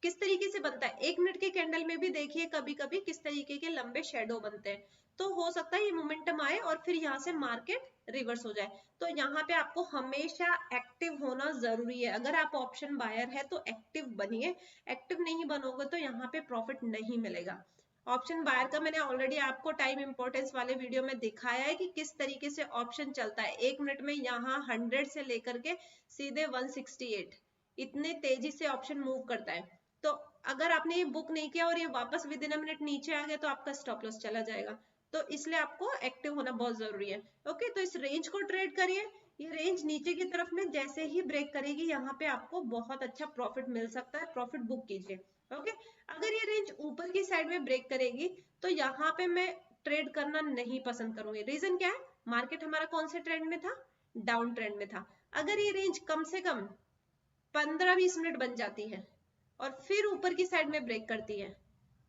किस तरीके से बनता है, 1 मिनट के कैंडल में भी देखिए कभी कभी किस तरीके के लंबे शेडो बनते हैं। तो हो सकता है ये मोमेंटम आए और फिर यहाँ से मार्केट रिवर्स हो जाए। तो यहाँ पे आपको हमेशा एक्टिव होना जरूरी है। अगर आप ऑप्शन बायर है तो एक्टिव बनिए, एक्टिव नहीं बनोगे तो यहाँ पे प्रॉफिट नहीं मिलेगा। ऑप्शन बायर का मैंने ऑलरेडी आपको टाइम इंपॉर्टेंस वाले वीडियो में दिखाया है कि किस तरीके से ऑप्शन चलता है। 1 मिनट में यहाँ 100 से लेकर के सीधे 168 इतने तेजी से ऑप्शन मूव करता है। तो अगर आपने ये बुक नहीं किया और ये वापस विद इन अ मिनट नीचे आ गया तो आपका स्टॉप लॉस चला जाएगा। तो इसलिए आपको एक्टिव होना बहुत जरूरी है। ओके, तो इस रेंज को ट्रेड करिए। ये रेंज नीचे की तरफ में जैसे ही ब्रेक करेगी यहाँ पे आपको बहुत अच्छा प्रॉफिट मिल सकता है, प्रॉफिट बुक कीजिए। ओके, अगर ये रेंज ऊपर की साइड में ब्रेक करेगी तो यहाँ पे मैं ट्रेड करना नहीं पसंद करूंगी। रीजन क्या है, मार्केट हमारा कौन से ट्रेंड में था, डाउन ट्रेंड में था। अगर ये रेंज कम से कम 15-20 मिनट बन जाती है और फिर ऊपर की साइड में ब्रेक करती है,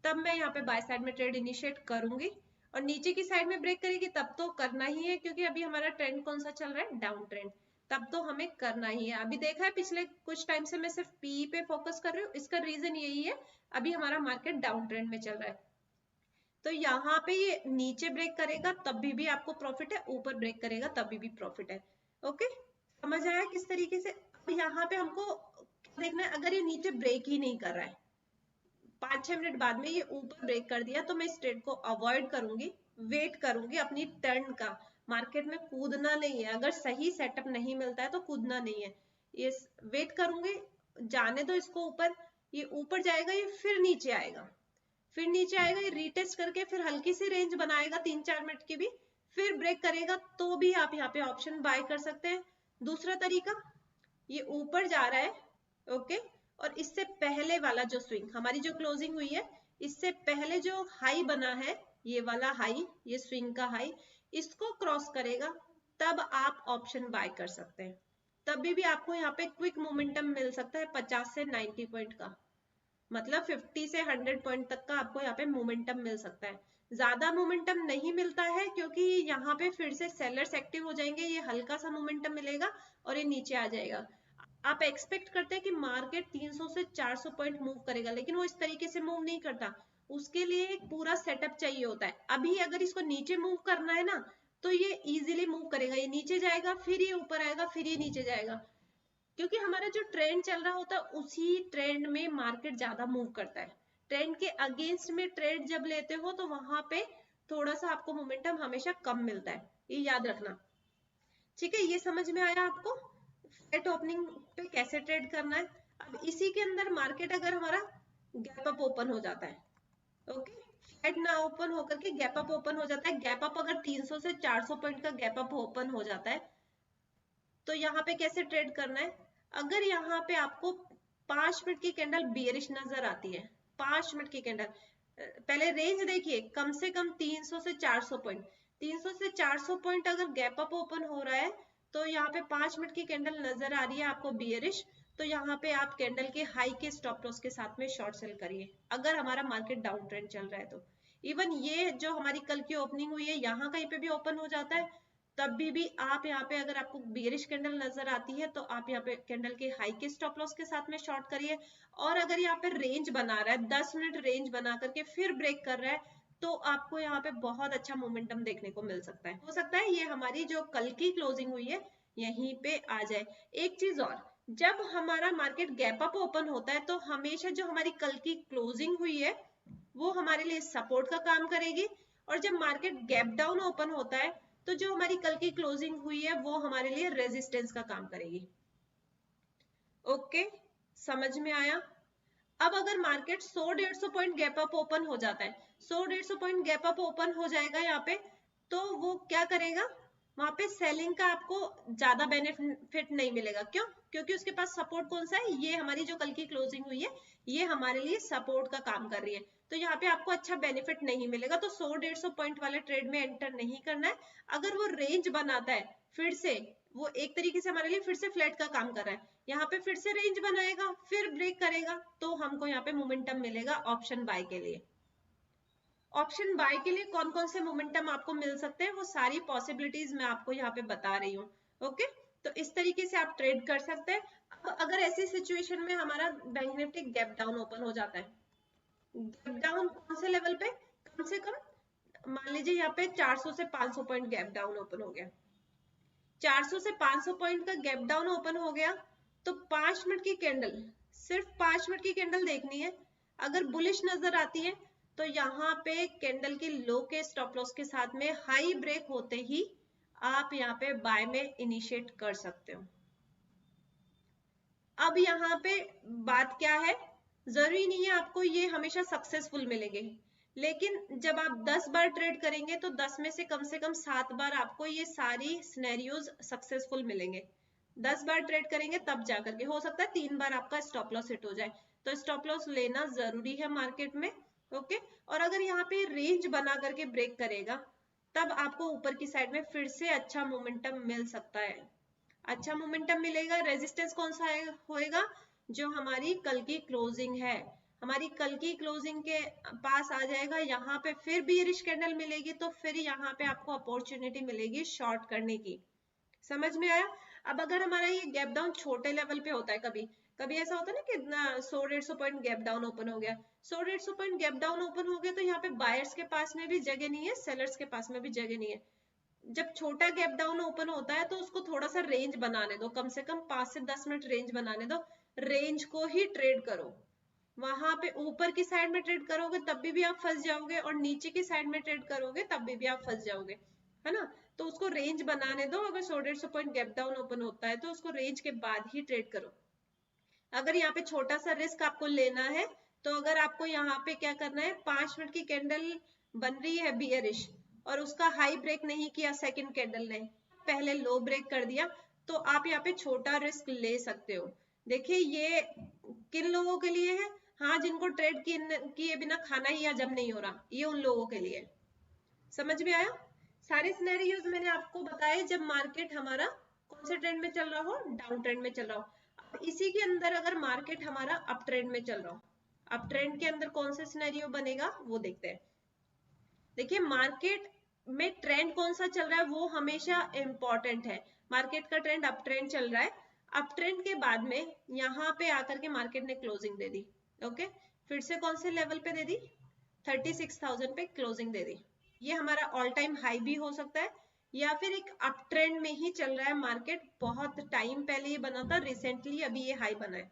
तब मैं यहाँ पे बाय साइड में ट्रेड इनिशिएट करूंगी। और नीचे की साइड में ब्रेक करेगी तब तो करना ही है, क्योंकि अभी हमारा ट्रेंड कौन सा चल रहा है, डाउन ट्रेंड, तब तो हमें करना ही है। अभी देखा है पिछले कुछ टाइम से मैं सिर्फ पी पे फोकस कर रही हूँ, इसका रीजन यही है, अभी हमारा मार्केट डाउन ट्रेंड में चल रहा है। तो यहाँ पे ये नीचे ब्रेक करेगा तब भी आपको प्रॉफिट है, ऊपर ब्रेक करेगा तभी भी प्रॉफिट है। ओके, समझ आया किस तरीके से। अब यहाँ पे हमको देखना है, अगर ये नीचे ब्रेक ही नहीं कर रहा है, 5-6 मिनट बाद में ये ऊपर ब्रेक कर दिया, तो मैं इस ट्रेड को अवॉइड करूंगी, वेट करूंगी अपनी टर्न का। मार्केट में कूदना नहीं है, अगर सही सेटअप नहीं मिलता है तो कूदना नहीं है, ये वेट करूंगी, जाने दो इसको ऊपर। ये ऊपर जाएगा, ये फिर नीचे आएगा, फिर नीचे आएगा, ये रीटेस्ट करके फिर हल्की सी रेंज बनाएगा 3-4 मिनट की भी, फिर ब्रेक करेगा, तो भी आप यहाँ पे ऑप्शन बाय कर सकते हैं। दूसरा तरीका, ये ऊपर जा रहा है, ओके, और इससे पहले वाला जो स्विंग, हमारी जो क्लोजिंग हुई है, इससे पहले जो हाई बना है, ये वाला हाई, ये स्विंग का हाई, इसको क्रॉस करेगा, तब आप ऑप्शन बाय कर सकते हैं। तभी भी आपको यहाँ पे क्विक मोमेंटम मिल सकता है 50 से 90 पॉइंट का, मतलब 50 से 100 पॉइंट तक का आपको यहाँ पे मोमेंटम मिल सकता है। ज्यादा मोमेंटम नहीं मिलता है, क्योंकि यहाँ पे फिर से सेलर्स एक्टिव हो जाएंगे, ये हल्का सा मोमेंटम मिलेगा और ये नीचे आ जाएगा। आप एक्सपेक्ट करते हैं कि मार्केट 300 से 400 पॉइंट मूव करेगा, लेकिन वो इस तरीके से मूव नहीं करता, उसके लिए एक पूरा सेटअप चाहिए होता है। अभी अगर इसको नीचे मूव करना है ना, तो ये इजीली मूव करेगा, ये नीचे जाएगा, फिर ये ऊपर आएगा, फिर ये नीचे जाएगा, क्योंकि हमारा जो ट्रेंड चल रहा होता है उसी ट्रेंड में मार्केट ज्यादा मूव करता है। ट्रेंड के अगेंस्ट में ट्रेड जब लेते हो तो वहां पे थोड़ा सा आपको मोमेंटम हमेशा कम मिलता है, ये याद रखना। ठीक है, ये समझ में आया आपको फ्लैट ओपनिंग पे कैसे ट्रेड करना है। अब इसी के अंदर मार्केट अगर हमारा गैप अप ओपन हो जाता है, ओके, फ्लैट ना ओपन होकर के गैप अप ओपन हो जाता है, गैप अप अगर 300 से 400 पॉइंट का गैप अप ओपन हो जाता है, तो यहाँ पे कैसे ट्रेड करना है। अगर यहाँ पे आपको 5 मिनट की कैंडल बियरिश नजर आती है, 5 मिनट की कैंडल, पहले रेंज देखिए, कम से कम 300 से 400 पॉइंट, 300 से 400 पॉइंट अगर गैप अप ओपन हो रहा है, तो यहाँ पे 5 मिनट की कैंडल नजर आ रही है आपको बियरिश, तो यहाँ पे आप कैंडल के हाई के स्टॉप लॉस के साथ में शॉर्ट सेल करिए, अगर हमारा मार्केट डाउन ट्रेंड चल रहा है तो। इवन ये जो हमारी कल की ओपनिंग हुई है, यहाँ कहीं पे भी ओपन हो जाता है, तब भी आप यहाँ पे अगर आपको बियरिश कैंडल नजर आती है, तो आप यहाँ पे कैंडल के हाई के स्टॉप लॉस के साथ में शॉर्ट करिए। और अगर यहाँ पे रेंज बना रहा है, 10 मिनट रेंज बना करके फिर ब्रेक कर रहा है, तो आपको यहाँ पे बहुत अच्छा मोमेंटम देखने को मिल सकता है। हो सकता है ये हमारी जो कल की क्लोजिंग हुई है यहीं पे आ जाए। एक चीज और, जब हमारा मार्केट गैप अप ओपन होता है, तो हमेशा जो हमारी कल की क्लोजिंग हुई है वो हमारे लिए सपोर्ट का काम करेगी, और जब मार्केट गैप डाउन ओपन होता है, तो जो हमारी कल की क्लोजिंग हुई है वो हमारे लिए रेजिस्टेंस का काम करेगी। ओके, समझ में आया। अब अगर market 100-150 point gap up open हो जाता है, 100-150 पॉइंट गैप अप ओपन हो जाएगा यहाँ पे, तो वो क्या करेगा, वहां पे सेलिंग का आपको ज्यादा बेनिफिट नहीं मिलेगा। क्यों, क्योंकि उसके पास सपोर्ट कौन सा है, ये हमारी जो कल की क्लोजिंग हुई है, ये हमारे लिए सपोर्ट का काम कर रही है, तो यहाँ पे आपको अच्छा बेनिफिट नहीं मिलेगा। तो 100-150 पॉइंट वाले ट्रेड में एंटर नहीं करना है। अगर वो रेंज बनाता है, फिर से वो एक तरीके से हमारे लिए फिर से फ्लैट का काम कर रहा है, यहाँ पे फिर से रेंज बनाएगा, फिर ब्रेक करेगा, तो हमको यहाँ पे मोमेंटम मिलेगा ऑप्शन बाय के लिए। ऑप्शन बाय के लिए कौन कौन से मोमेंटम आपको मिल सकते हैं, वो सारी पॉसिबिलिटीज मैं आपको यहाँ पे बता रही हूँ। ओके, तो इस तरीके से आप ट्रेड कर सकते हैं। अब अगर ऐसी सिचुएशन में हमारा bank Nifty gap down open हो जाता है, गैप डाउन कौन से लेवल पे, कम से कम मान लीजिए यहाँ पे 400 से 500 पॉइंट गैप डाउन ओपन हो गया, 400 से 500 पॉइंट का गैप डाउन ओपन हो गया, तो 5 मिनट की कैंडल, सिर्फ 5 मिनट की कैंडल देखनी है। अगर बुलिश नजर आती है, तो यहाँ पे कैंडल की लो के स्टॉप लॉस के साथ में हाई ब्रेक होते ही आप यहाँ पे बाय में इनिशिएट कर सकते हो। अब यहाँ पे बात क्या है, जरूरी नहीं है आपको ये हमेशा सक्सेसफुल मिलेंगे, लेकिन जब आप 10 बार ट्रेड करेंगे तो 10 में से कम 7 बार आपको ये सारी सिनेरियोज सक्सेसफुल मिलेंगे। 10 बार ट्रेड करेंगे तब जाकर के, हो सकता है 3 बार आपका स्टॉप लॉस हिट हो जाए, तो स्टॉप लॉस लेना जरूरी है मार्केट में। ओके, और अगर यहाँ पे रेंज बना करके ब्रेक करेगा तब आपको ऊपर की साइड में फिर से अच्छा मोमेंटम मिल सकता है। अच्छा मोमेंटम मिलेगा। रेजिस्टेंस कौन सा होएगा? जो हमारी कल की क्लोजिंग है, हमारी कल की क्लोजिंग के पास आ जाएगा। यहाँ पे फिर बीयरिश कैंडल मिलेगी तो फिर यहाँ पे आपको अपॉर्चुनिटी मिलेगी शॉर्ट करने की। समझ में आया? अब अगर हमारा ये गैप डाउन छोटे लेवल पे होता है, कभी कभी ऐसा होता है ना कि इतना 100-150 पॉइंट गैप डाउन ओपन हो गया, 100-150 पॉइंट गैप डाउन ओपन हो गया, तो यहाँ पे बायर्स के पास में भी जगह नहीं है, सेलर्स के पास में भी जगह नहीं है। जब छोटा गैप डाउन ओपन होता है तो उसको थोड़ा सा रेंज बनाने दो, कम से कम 5 से 10 मिनट रेंज बनाने दो, रेंज को ही ट्रेड करो। वहां पे ऊपर की साइड में ट्रेड करोगे तब भी आप फंस जाओगे, और नीचे की साइड में ट्रेड करोगे तब भी आप फंस जाओगे, है ना? तो उसको रेंज बनाने दो। अगर 100-150 पॉइंट गैप डाउन ओपन होता है तो उसको रेंज के बाद ही ट्रेड करो। अगर यहाँ पे छोटा सा रिस्क आपको लेना है तो अगर आपको यहाँ पे क्या करना है, 5 मिनट की कैंडल बन रही है बियरिश और उसका हाई ब्रेक नहीं किया सेकंड कैंडल ने, पहले लो ब्रेक कर दिया, तो आप यहाँ पे छोटा रिस्क ले सकते हो। देखिए ये किन लोगों के लिए है? हाँ, जिनको ट्रेड किए बिना खाना ही हजम नहीं हो रहा, ये उन लोगों के लिए। समझ में आया? सारे सिनेरियोज मैंने आपको बताए जब मार्केट हमारा कौन से ट्रेंड में चल रहा हो, डाउन ट्रेंड में चल रहा हो। अब इसी के अंदर अगर मार्केट हमारा अप ट्रेंड में चल रहा हो, अप ट्रेंड के अंदर कौन सा सिनेरियो बनेगा वो देखते हैं। देखिए मार्केट में ट्रेंड कौन सा चल रहा है वो हमेशा इंपॉर्टेंट है। मार्केट का ट्रेंड अप ट्रेंड चल रहा है, अप ट्रेंड के बाद में यहाँ पे आकर के मार्केट ने क्लोजिंग दे दी। ओके, फिर से कौन से लेवल पे दे दी? 36,000 पे क्लोजिंग दे दी। ये हमारा ऑल टाइम हाई भी हो सकता है, या फिर एक अप ट्रेंड में ही चल रहा है मार्केट, बहुत टाइम पहले ये बना था, रिसेंटली अभी ये हाई बना है,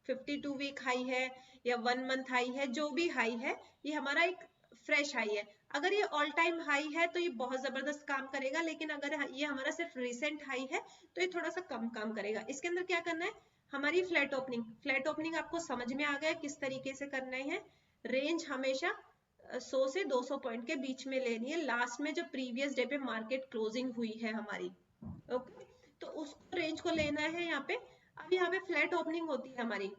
52 वीक हाई है या 1 मंथ हाई है, जो भी हाई है ये हमारा एक फ्रेश हाई है। अगर ये ऑल टाइम हाई है तो ये बहुत जबरदस्त काम करेगा, लेकिन अगर ये हमारा सिर्फ रिसेंट हाई है तो ये थोड़ा सा कम काम करेगा। इसके अंदर क्या करना है, हमारी फ्लैट ओपनिंग, फ्लैट ओपनिंग आपको समझ में आ गया किस तरीके से करना है। रेंज हमेशा 100 से 200 पॉइंट के बीच में लेनी है, लास्ट में जो प्रीवियस डे पे मार्केट क्लोजिंग हुई है हमारी। ओके, तो उस रेंज को लेना है यहाँ पे। अब यहाँ पे फ्लैट ओपनिंग होती है हमारी,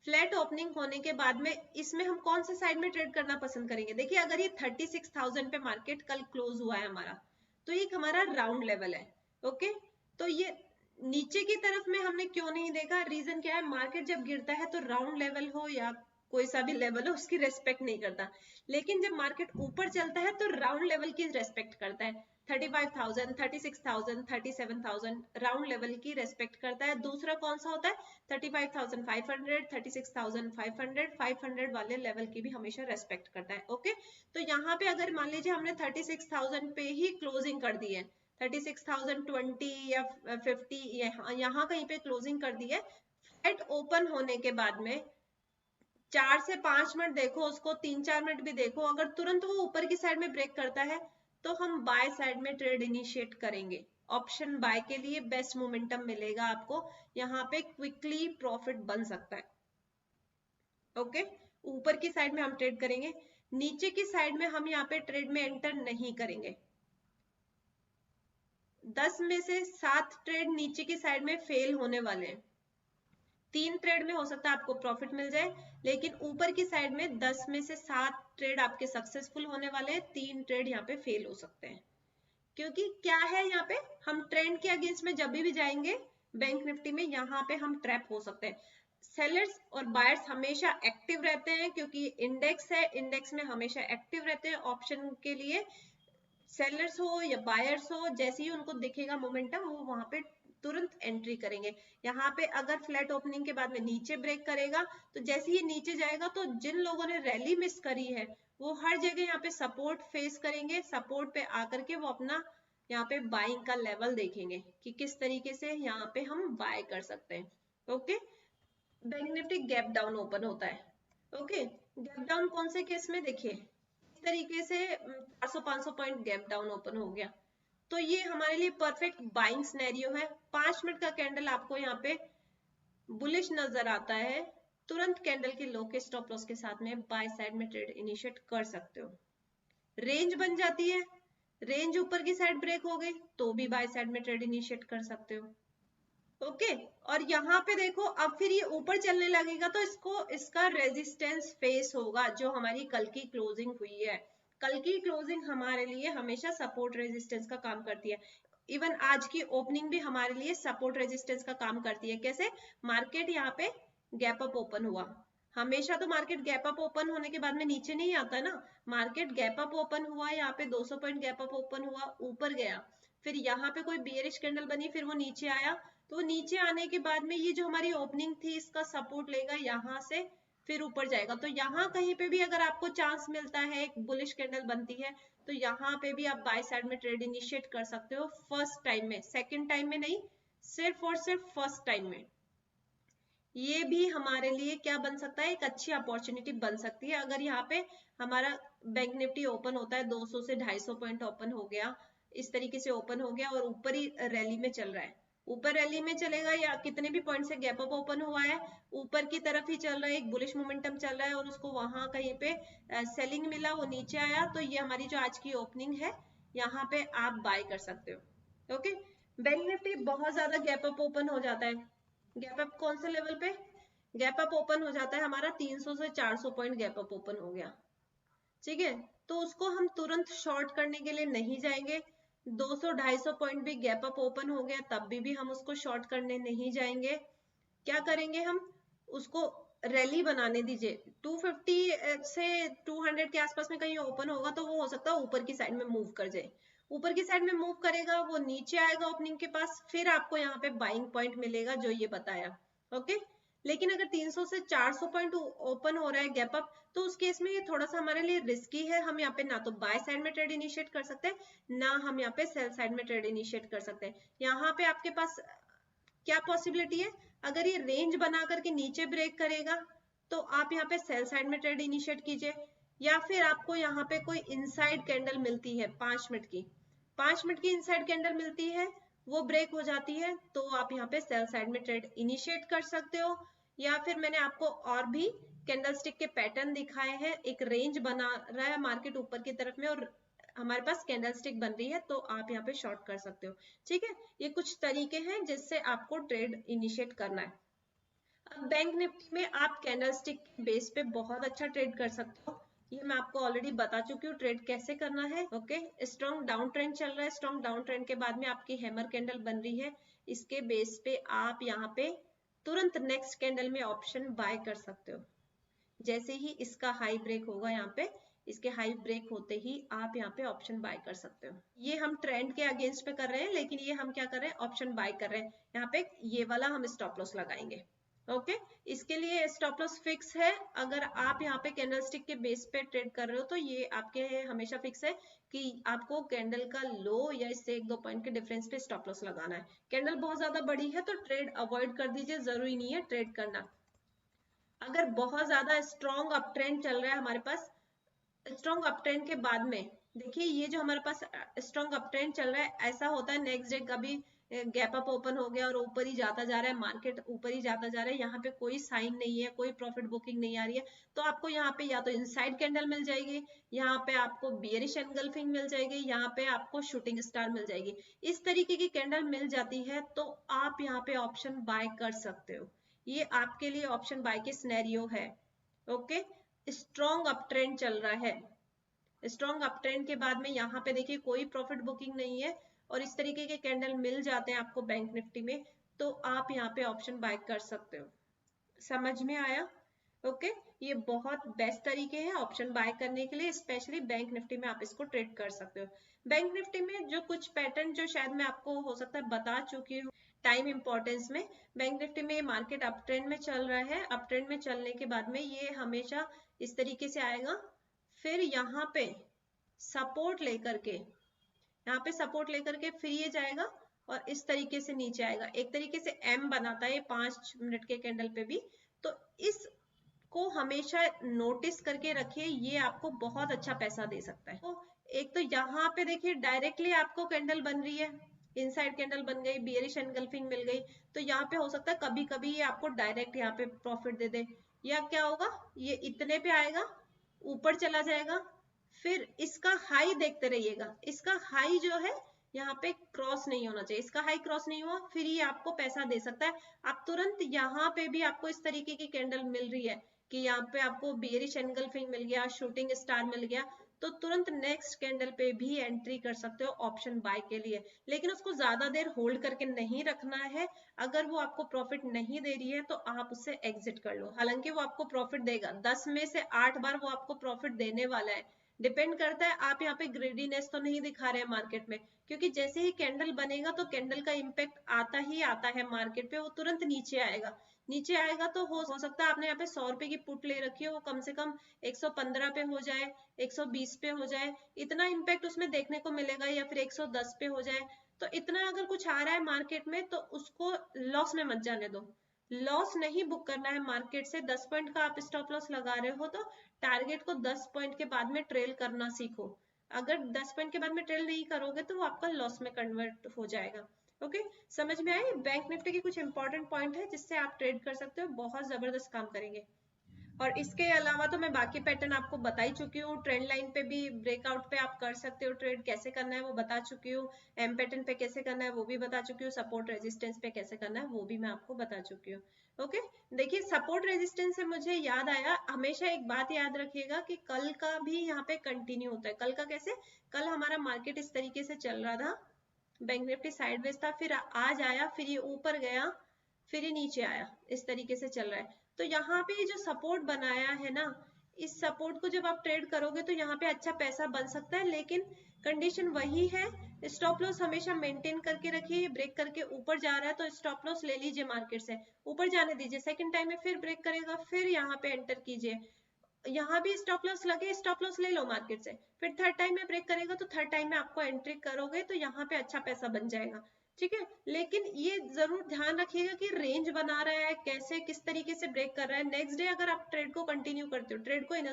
फ्लैट ओपनिंग होने के बाद में इसमें हम कौन से साइड में ट्रेड करना पसंद करेंगे? देखिए अगर ये 36,000 पे मार्केट कल क्लोज हुआ है हमारा, तो ये हमारा राउंड लेवल है। ओके, तो ये नीचे की तरफ में हमने क्यों नहीं देखा? रीजन क्या है? मार्केट जब गिरता है तो राउंड लेवल हो या कोई सा भी लेवल हो उसकी रेस्पेक्ट नहीं करता, लेकिन जब मार्केट ऊपर चलता है तो राउंड लेवल की रेस्पेक्ट करता है। 35,000, 36,000, 37,000 राउंड लेवल की रेस्पेक्ट करता है। दूसरा कौन सा होता है? 35,500, 36,500, 500 वाले लेवल की भी हमेशा रेस्पेक्ट करता है। ओके, तो यहाँ पे अगर मान लीजिए हमने 36,000 पे ही क्लोजिंग कर दी है, 36,020 या 50 यहाँ कहीं पे क्लोजिंग कर दी है, फ्लैट ओपन होने के बाद में 4 से 5 मिनट देखो उसको, 3-4 मिनट भी देखो, अगर तुरंत वो ऊपर की साइड में ब्रेक करता है तो हम बाय साइड में ट्रेड इनिशिएट करेंगे। ऑप्शन बाय के लिए बेस्ट मोमेंटम मिलेगा आपको, यहाँ पे क्विकली प्रॉफिट बन सकता है। ओके, ऊपर की साइड में हम ट्रेड करेंगे, नीचे की साइड में हम यहाँ पे ट्रेड में एंटर नहीं करेंगे। 10 में से 7 ट्रेड नीचे की साइड में फेल होने वाले हैं। 3 ट्रेड में हो सकता है आपको प्रॉफिट मिल जाए, लेकिन ऊपर की साइड में 10 में से 7 ट्रेड आपके सक्सेसफुल होने वाले हैं, 3 ट्रेड यहाँ पे फेल हो सकते हैं। क्योंकि क्या है यहाँ पे, हम ट्रेंड के अगेंस्ट में जब भी जाएंगे बैंक निफ्टी में, यहाँ पे हम ट्रैप हो सकते हैं। सेलर्स और बायर्स हमेशा एक्टिव रहते हैं क्योंकि इंडेक्स है, इंडेक्स में हमेशा एक्टिव रहते हैं ऑप्शन के लिए। सेलर्स हो या बायर्स हो, जैसे ही उनको दिखेगा मोमेंटम वो वहां पे तुरंत एंट्री करेंगे। यहाँ पे अगर फ्लैट ओपनिंग के बाद में नीचे ब्रेक करेगा तो जैसे ही नीचे जाएगा तो जिन लोगों ने रैली मिस करी है वो हर जगह यहाँ पे सपोर्ट फेस करेंगे, सपोर्ट पे आकर के वो अपना यहाँ पे बाइंग का लेवल देखेंगे कि किस तरीके से यहाँ पे हम बाय कर सकते हैं। Okay, bank Nifty gap down open होता है। ओके, गैप डाउन कौन से केस में? देखिए इस तरीके से 400-500 पॉइंट गैप डाउन ओपन हो गया, तो ये हमारे लिए परफेक्ट बाइंग सिनेरियो है। 5 मिनट का कैंडल आपको यहाँ पे बुलिश नजर आता है तुरंत कैंडल के लो के स्टॉप लॉस के साथ में बाय साइड में ट्रेड इनिशिएट कर सकते हो। रेंज बन जाती है, रेंज ऊपर की साइड ब्रेक हो गई तो भी बाय साइड में ट्रेड इनिशिएट कर सकते हो। ओके और यहाँ पे देखो अब फिर ये ऊपर चलने लगेगा तो इसका रेजिस्टेंस फेस होगा, जो हमारी कल की क्लोजिंग हुई है। कल की क्लोजिंग हमारे लिए हमेशा सपोर्ट रेजिस्टेंस का काम करती है। इवन आज की ओपनिंग भी हमारे लिए सपोर्ट रेजिस्टेंस का काम करती है। कैसे? मार्केट यहाँ पे गैप अप ओपन हुआ, हमेशा तो मार्केट गैप अप ओपन होने के बाद में नीचे नहीं आता ना। मार्केट गैप अप ओपन हुआ, यहाँ पे 200 पॉइंट गैप अप ओपन हुआ, ऊपर गया, फिर यहाँ पे कोई बियरिश कैंडल बनी, फिर वो नीचे आया, तो नीचे आने के बाद में ये जो हमारी ओपनिंग थी इसका सपोर्ट लेगा यहाँ से, फिर ऊपर जाएगा। तो यहाँ कहीं पे भी अगर आपको चांस मिलता है, एक बुलिश कैंडल बनती है, तो यहाँ पे भी आप बाय साइड में ट्रेड इनिशिएट कर सकते हो फर्स्ट टाइम में, सेकंड टाइम में नहीं, सिर्फ और सिर्फ फर्स्ट टाइम में। ये भी हमारे लिए क्या बन सकता है, एक अच्छी अपॉर्चुनिटी बन सकती है। अगर यहाँ पे हमारा बैंक निफ्टी ओपन होता है 200 से 250 पॉइंट ओपन हो गया, इस तरीके से ओपन हो गया और ऊपर ही रैली में चल रहा है, ऊपर रैली में चलेगा या कितने भी पॉइंट से गैप अप ओपन हुआ है, ऊपर की तरफ ही चल रहा है, एक बुलिश मोमेंटम चल रहा है और उसको वहां कहीं पे सेलिंग मिला, वो नीचे आया, तो ये हमारी जो आज की ओपनिंग है यहाँ पे आप बाय कर सकते हो। ओके, बैंक निफ्टी बहुत ज्यादा गैप अप ओपन हो जाता है। गैप अप कौन से लेवल पे? गैप अप ओपन हो जाता है हमारा 300 से 400 पॉइंट गैप अप ओपन हो गया, ठीक है, तो उसको हम तुरंत शॉर्ट करने के लिए नहीं जाएंगे। 200-250 पॉइंट भी गैप अप ओपन हो गया तब भी हम उसको शॉर्ट करने नहीं जाएंगे। क्या करेंगे हम? उसको रैली बनाने दीजिए। 250 से 200 के आसपास में कहीं ओपन होगा तो वो हो सकता है ऊपर की साइड में मूव कर जाए, ऊपर की साइड में मूव करेगा, वो नीचे आएगा ओपनिंग के पास, फिर आपको यहाँ पे बाइंग पॉइंट मिलेगा जो ये बताया। ओके, लेकिन अगर 300 से 400 पॉइंट ओपन हो रहा है गैप अप, तो उस केस में ये थोड़ा सा हमारे लिए रिस्की है। हम यहाँ पे ना तो बाय साइड में ट्रेड इनिशिएट कर सकते हैं, ना हम यहाँ पे सेल साइड में ट्रेड इनिशिएट कर सकते हैं। यहाँ पे आपके पास क्या पॉसिबिलिटी है? अगर ये रेंज बना करके नीचे ब्रेक करेगा तो आप यहाँ पे सेल साइड में ट्रेड इनिशिएट कीजिए, या फिर आपको यहाँ पे कोई इनसाइड कैंडल मिलती है 5 मिनट की, 5 मिनट की इनसाइड कैंडल मिलती है, वो ब्रेक हो जाती है, तो आप यहाँ पे सेल साइड में ट्रेड इनिशिएट कर सकते हो। या फिर मैंने आपको और भी कैंडलस्टिक के पैटर्न दिखाए हैं, एक रेंज बना रहा है मार्केट ऊपर की तरफ में और हमारे पास कैंडलस्टिक बन रही है, तो आप यहाँ पे शॉर्ट कर सकते हो। ठीक है, ये कुछ तरीके हैं जिससे आपको ट्रेड इनिशिएट करना है। अब बैंक निफ्टी में आप कैंडलस्टिक के बेस पे बहुत अच्छा ट्रेड कर सकते हो, ये मैं आपको ऑलरेडी बता चुकी हूँ ट्रेड कैसे करना है। ओके, स्ट्रॉन्ग डाउन ट्रेंड चल रहा है, स्ट्रॉन्ग डाउन ट्रेंड के बाद में आपकी हैमर कैंडल बन रही है, इसके बेस पे आप यहाँ पे तुरंत नेक्स्ट कैंडल में ऑप्शन बाय कर सकते हो। जैसे ही इसका हाई ब्रेक होगा, यहाँ पे इसके हाई ब्रेक होते ही आप यहाँ पे ऑप्शन बाय कर सकते हो। ये हम ट्रेंड के अगेंस्ट पे कर रहे हैं, लेकिन ये हम क्या कर रहे हैं, ऑप्शन बाय कर रहे हैं। यहाँ पे ये वाला हम स्टॉप लॉस लगाएंगे। ओके, इसके लिए स्टॉप लॉस फिक्स है। अगर आप यहाँ पे कैंडलस्टिक के बेस पे ट्रेड कर रहे हो तो ये आपके हमेशा फिक्स है कि आपको कैंडल का लो या इससे 1-2 पॉइंट के डिफरेंस पे स्टॉप लॉस लगाना है। कैंडल बहुत ज्यादा बड़ी है तो ट्रेड अवॉइड कर दीजिए, जरूरी नहीं है ट्रेड करना। अगर बहुत ज्यादा स्ट्रॉन्ग अप ट्रेंड चल रहा है हमारे पास, स्ट्रॉन्ग अप ट्रेंड के बाद में देखिए ये जो हमारे पास स्ट्रॉन्ग अप ट्रेंड चल रहा है, ऐसा होता है नेक्स्ट डे कभी गैप अप ओपन हो गया और ऊपर ही जाता जा रहा है, मार्केट ऊपर ही जाता जा रहा है, यहाँ पे कोई साइन नहीं है, कोई प्रॉफिट बुकिंग नहीं आ रही है, तो आपको यहाँ पे या तो इनसाइड कैंडल मिल जाएगी, यहाँ पे आपको बियरिश एनगल्फिंग मिल जाएगी, यहाँ पे आपको शूटिंग स्टार मिल जाएगी। इस तरीके की कैंडल मिल जाती है तो आप यहाँ पे ऑप्शन बाय कर सकते हो, ये आपके लिए ऑप्शन बाय की सिनेरियो है। ओके, स्ट्रॉन्ग अप ट्रेंड चल रहा है, स्ट्रॉन्ग अप ट्रेंड के बाद में यहाँ पे देखिए कोई प्रॉफिट बुकिंग नहीं है और इस तरीके के कैंडल मिल जाते हैं आपको बैंक निफ्टी में, तो आप यहाँ पे ऑप्शन बाय कर सकते हो। समझ में आया? ओके, ये बहुत बेस्ट तरीके हैं ऑप्शन बाय करने के लिए, स्पेशली बैंक निफ्टी में आप इसको ट्रेड कर सकते हो। बैंक निफ्टी में जो कुछ पैटर्न जो शायद मैं आपको हो सकता है बता चुकी हूँ टाइम इंपॉर्टेंस में, बैंक निफ्टी में मार्केट अप ट्रेंड में चल रहा है, अप ट्रेंड में चलने के बाद में ये हमेशा इस तरीके से आएगा, फिर यहाँ पे सपोर्ट लेकर के, यहाँ पे सपोर्ट लेकर के फिर ये जाएगा और इस तरीके से नीचे आएगा, एक तरीके से एम बनाता है 5 मिनट के कैंडल पे भी, तो इसको हमेशा नोटिस करके रखिए, ये आपको बहुत अच्छा पैसा दे सकता है। तो एक तो यहाँ पे देखिए डायरेक्टली आपको कैंडल बन रही है, इनसाइड कैंडल बन गई, बियरिश एनगल्फिंग मिल गई, तो यहाँ पे हो सकता है कभी कभी ये आपको डायरेक्ट यहाँ पे प्रॉफिट दे दे, या क्या होगा, ये इतने पे आएगा, ऊपर चला जाएगा, फिर इसका हाई देखते रहिएगा, इसका हाई जो है यहाँ पे क्रॉस नहीं होना चाहिए, इसका हाई क्रॉस नहीं हुआ, फिर ये आपको पैसा दे सकता है। आप तुरंत यहाँ पे भी आपको इस तरीके की कैंडल मिल रही है कि यहाँ पे आपको बेयरिश एंगल्फिंग मिल गया, शूटिंग स्टार मिल गया, तो तुरंत नेक्स्ट कैंडल पे भी एंट्री कर सकते हो ऑप्शन बाय के लिए, लेकिन उसको ज्यादा देर होल्ड करके नहीं रखना है। अगर वो आपको प्रॉफिट नहीं दे रही है तो आप उससे एग्जिट कर लो, हालांकि वो आपको प्रॉफिट देगा, 10 में से 8 बार वो आपको प्रॉफिट देने वाला है। डिपेंड करता है आप यहाँ पे ग्रेडीनेस तो नहीं दिखा रहे हैं मार्केट में, क्योंकि जैसे ही कैंडल बनेगा तो कैंडल का इम्पैक्ट आता ही आता है मार्केट पे, वो तुरंत नीचे आएगा। नीचे आएगा तो हो सकता है आपने यहाँ पे 100 रुपए की पुट ले रखी है, वो कम से कम 115 पे हो जाए, 120 पे हो जाए, इतना इम्पैक्ट उसमें देखने को मिलेगा, या फिर 110 पे हो जाए। तो इतना अगर कुछ आ रहा है मार्केट में तो उसको लॉस में मत जाने दो, लॉस नहीं बुक करना है मार्केट से। 10 पॉइंट का आप स्टॉप लॉस लगा रहे हो तो टारगेट को 10 पॉइंट के बाद में ट्रेल करना सीखो। अगर 10 पॉइंट के बाद में ट्रेल नहीं करोगे तो वो आपका लॉस में कन्वर्ट हो जाएगा। ओके, समझ में आए? बैंक निफ्टी के कुछ इंपॉर्टेंट पॉइंट है जिससे आप ट्रेड कर सकते हो, बहुत जबरदस्त काम करेंगे। और इसके अलावा तो मैं बाकी पैटर्न आपको बता ही चुकी हूँ, ट्रेंड लाइन पे भी ब्रेकआउट पे आप कर सकते हो ट्रेड, कैसे करना है वो बता चुकी हूँ, एम पैटर्न पे कैसे करना है वो भी बता चुकी हूँ, सपोर्ट रेजिस्टेंस पे कैसे करना है वो भी मैं आपको बता चुकी हूँ। ओके, देखिए सपोर्ट रेजिस्टेंस से मुझे याद आया, हमेशा एक बात याद रखिएगा कि कल का भी यहाँ पे कंटिन्यू होता है। कल का कैसे? कल हमारा मार्केट इस तरीके से चल रहा था, बैंक निफ्टी साइडवेज था, फिर आज आया, फिर ये ऊपर गया, फिर ये नीचे आया, इस तरीके से चल रहा है। तो यहाँ पे जो सपोर्ट बनाया है ना, इस सपोर्ट को जब आप ट्रेड करोगे तो यहाँ पे अच्छा पैसा बन सकता है, लेकिन कंडीशन वही है, स्टॉप लॉस हमेशा मेंटेन करके रखिए। ब्रेक करके ऊपर जा रहा है तो स्टॉप लॉस ले लीजिए, मार्केट से ऊपर जाने दीजिए, सेकंड टाइम में फिर ब्रेक करेगा, फिर यहाँ पे एंटर कीजिए, यहाँ भी स्टॉप लॉस लगे, स्टॉप लॉस ले लो मार्केट से, फिर थर्ड टाइम में ब्रेक करेगा तो थर्ड टाइम में आपको एंट्री करोगे तो यहाँ पे अच्छा पैसा बन जाएगा। ठीक है, लेकिन ये जरूर ध्यान रखिएगा कि रेंज बना रहा है, कैसे किस तरीके से ब्रेक कर रहा है। नेक्स्ट डे अगर आप ट्रेड को कंटिन्यू करते हो, ट्रेड को इन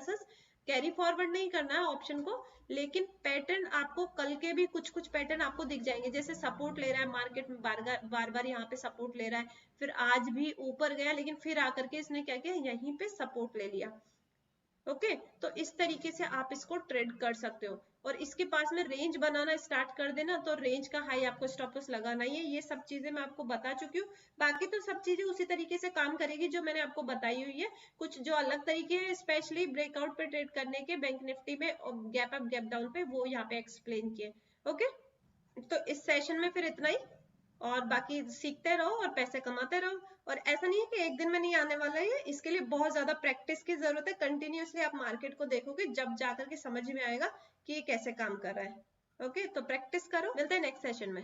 कैरी फॉरवर्ड नहीं करना है ऑप्शन को, लेकिन पैटर्न आपको कल के भी कुछ कुछ पैटर्न आपको दिख जाएंगे, जैसे सपोर्ट ले रहा है मार्केट में, बार बार यहाँ पे सपोर्ट ले रहा है, फिर आज भी ऊपर गया, लेकिन फिर आकर के इसने क्या किया, यहीं पे सपोर्ट ले लिया। ओके, तो इस तरीके से आप इसको ट्रेड कर सकते हो, और इसके पास में रेंज बनाना स्टार्ट कर देना तो रेंज का हाई आपको स्टॉप लॉस लगाना ही है। ये सब चीजें मैं आपको बता चुकी हूँ, बाकी तो सब चीजें उसी तरीके से काम करेगी जो मैंने आपको बताई हुई है। कुछ जो अलग तरीके हैं स्पेशली ब्रेकआउट पे ट्रेड करने के बैंक निफ्टी में, गैप अप गैप डाउन पे, वो यहाँ पे एक्सप्लेन किए। ओके, तो इस सेशन में फिर इतना ही, और बाकी सीखते रहो और पैसे कमाते रहो। और ऐसा नहीं है कि एक दिन में नहीं आने वाला है, इसके लिए बहुत ज्यादा प्रैक्टिस की जरूरत है। कंटिन्यूअसली आप मार्केट को देखोगे जब जाकर के समझ में आएगा कि ये कैसे काम कर रहा है। ओके, तो प्रैक्टिस करो, मिलते हैं नेक्स्ट सेशन में।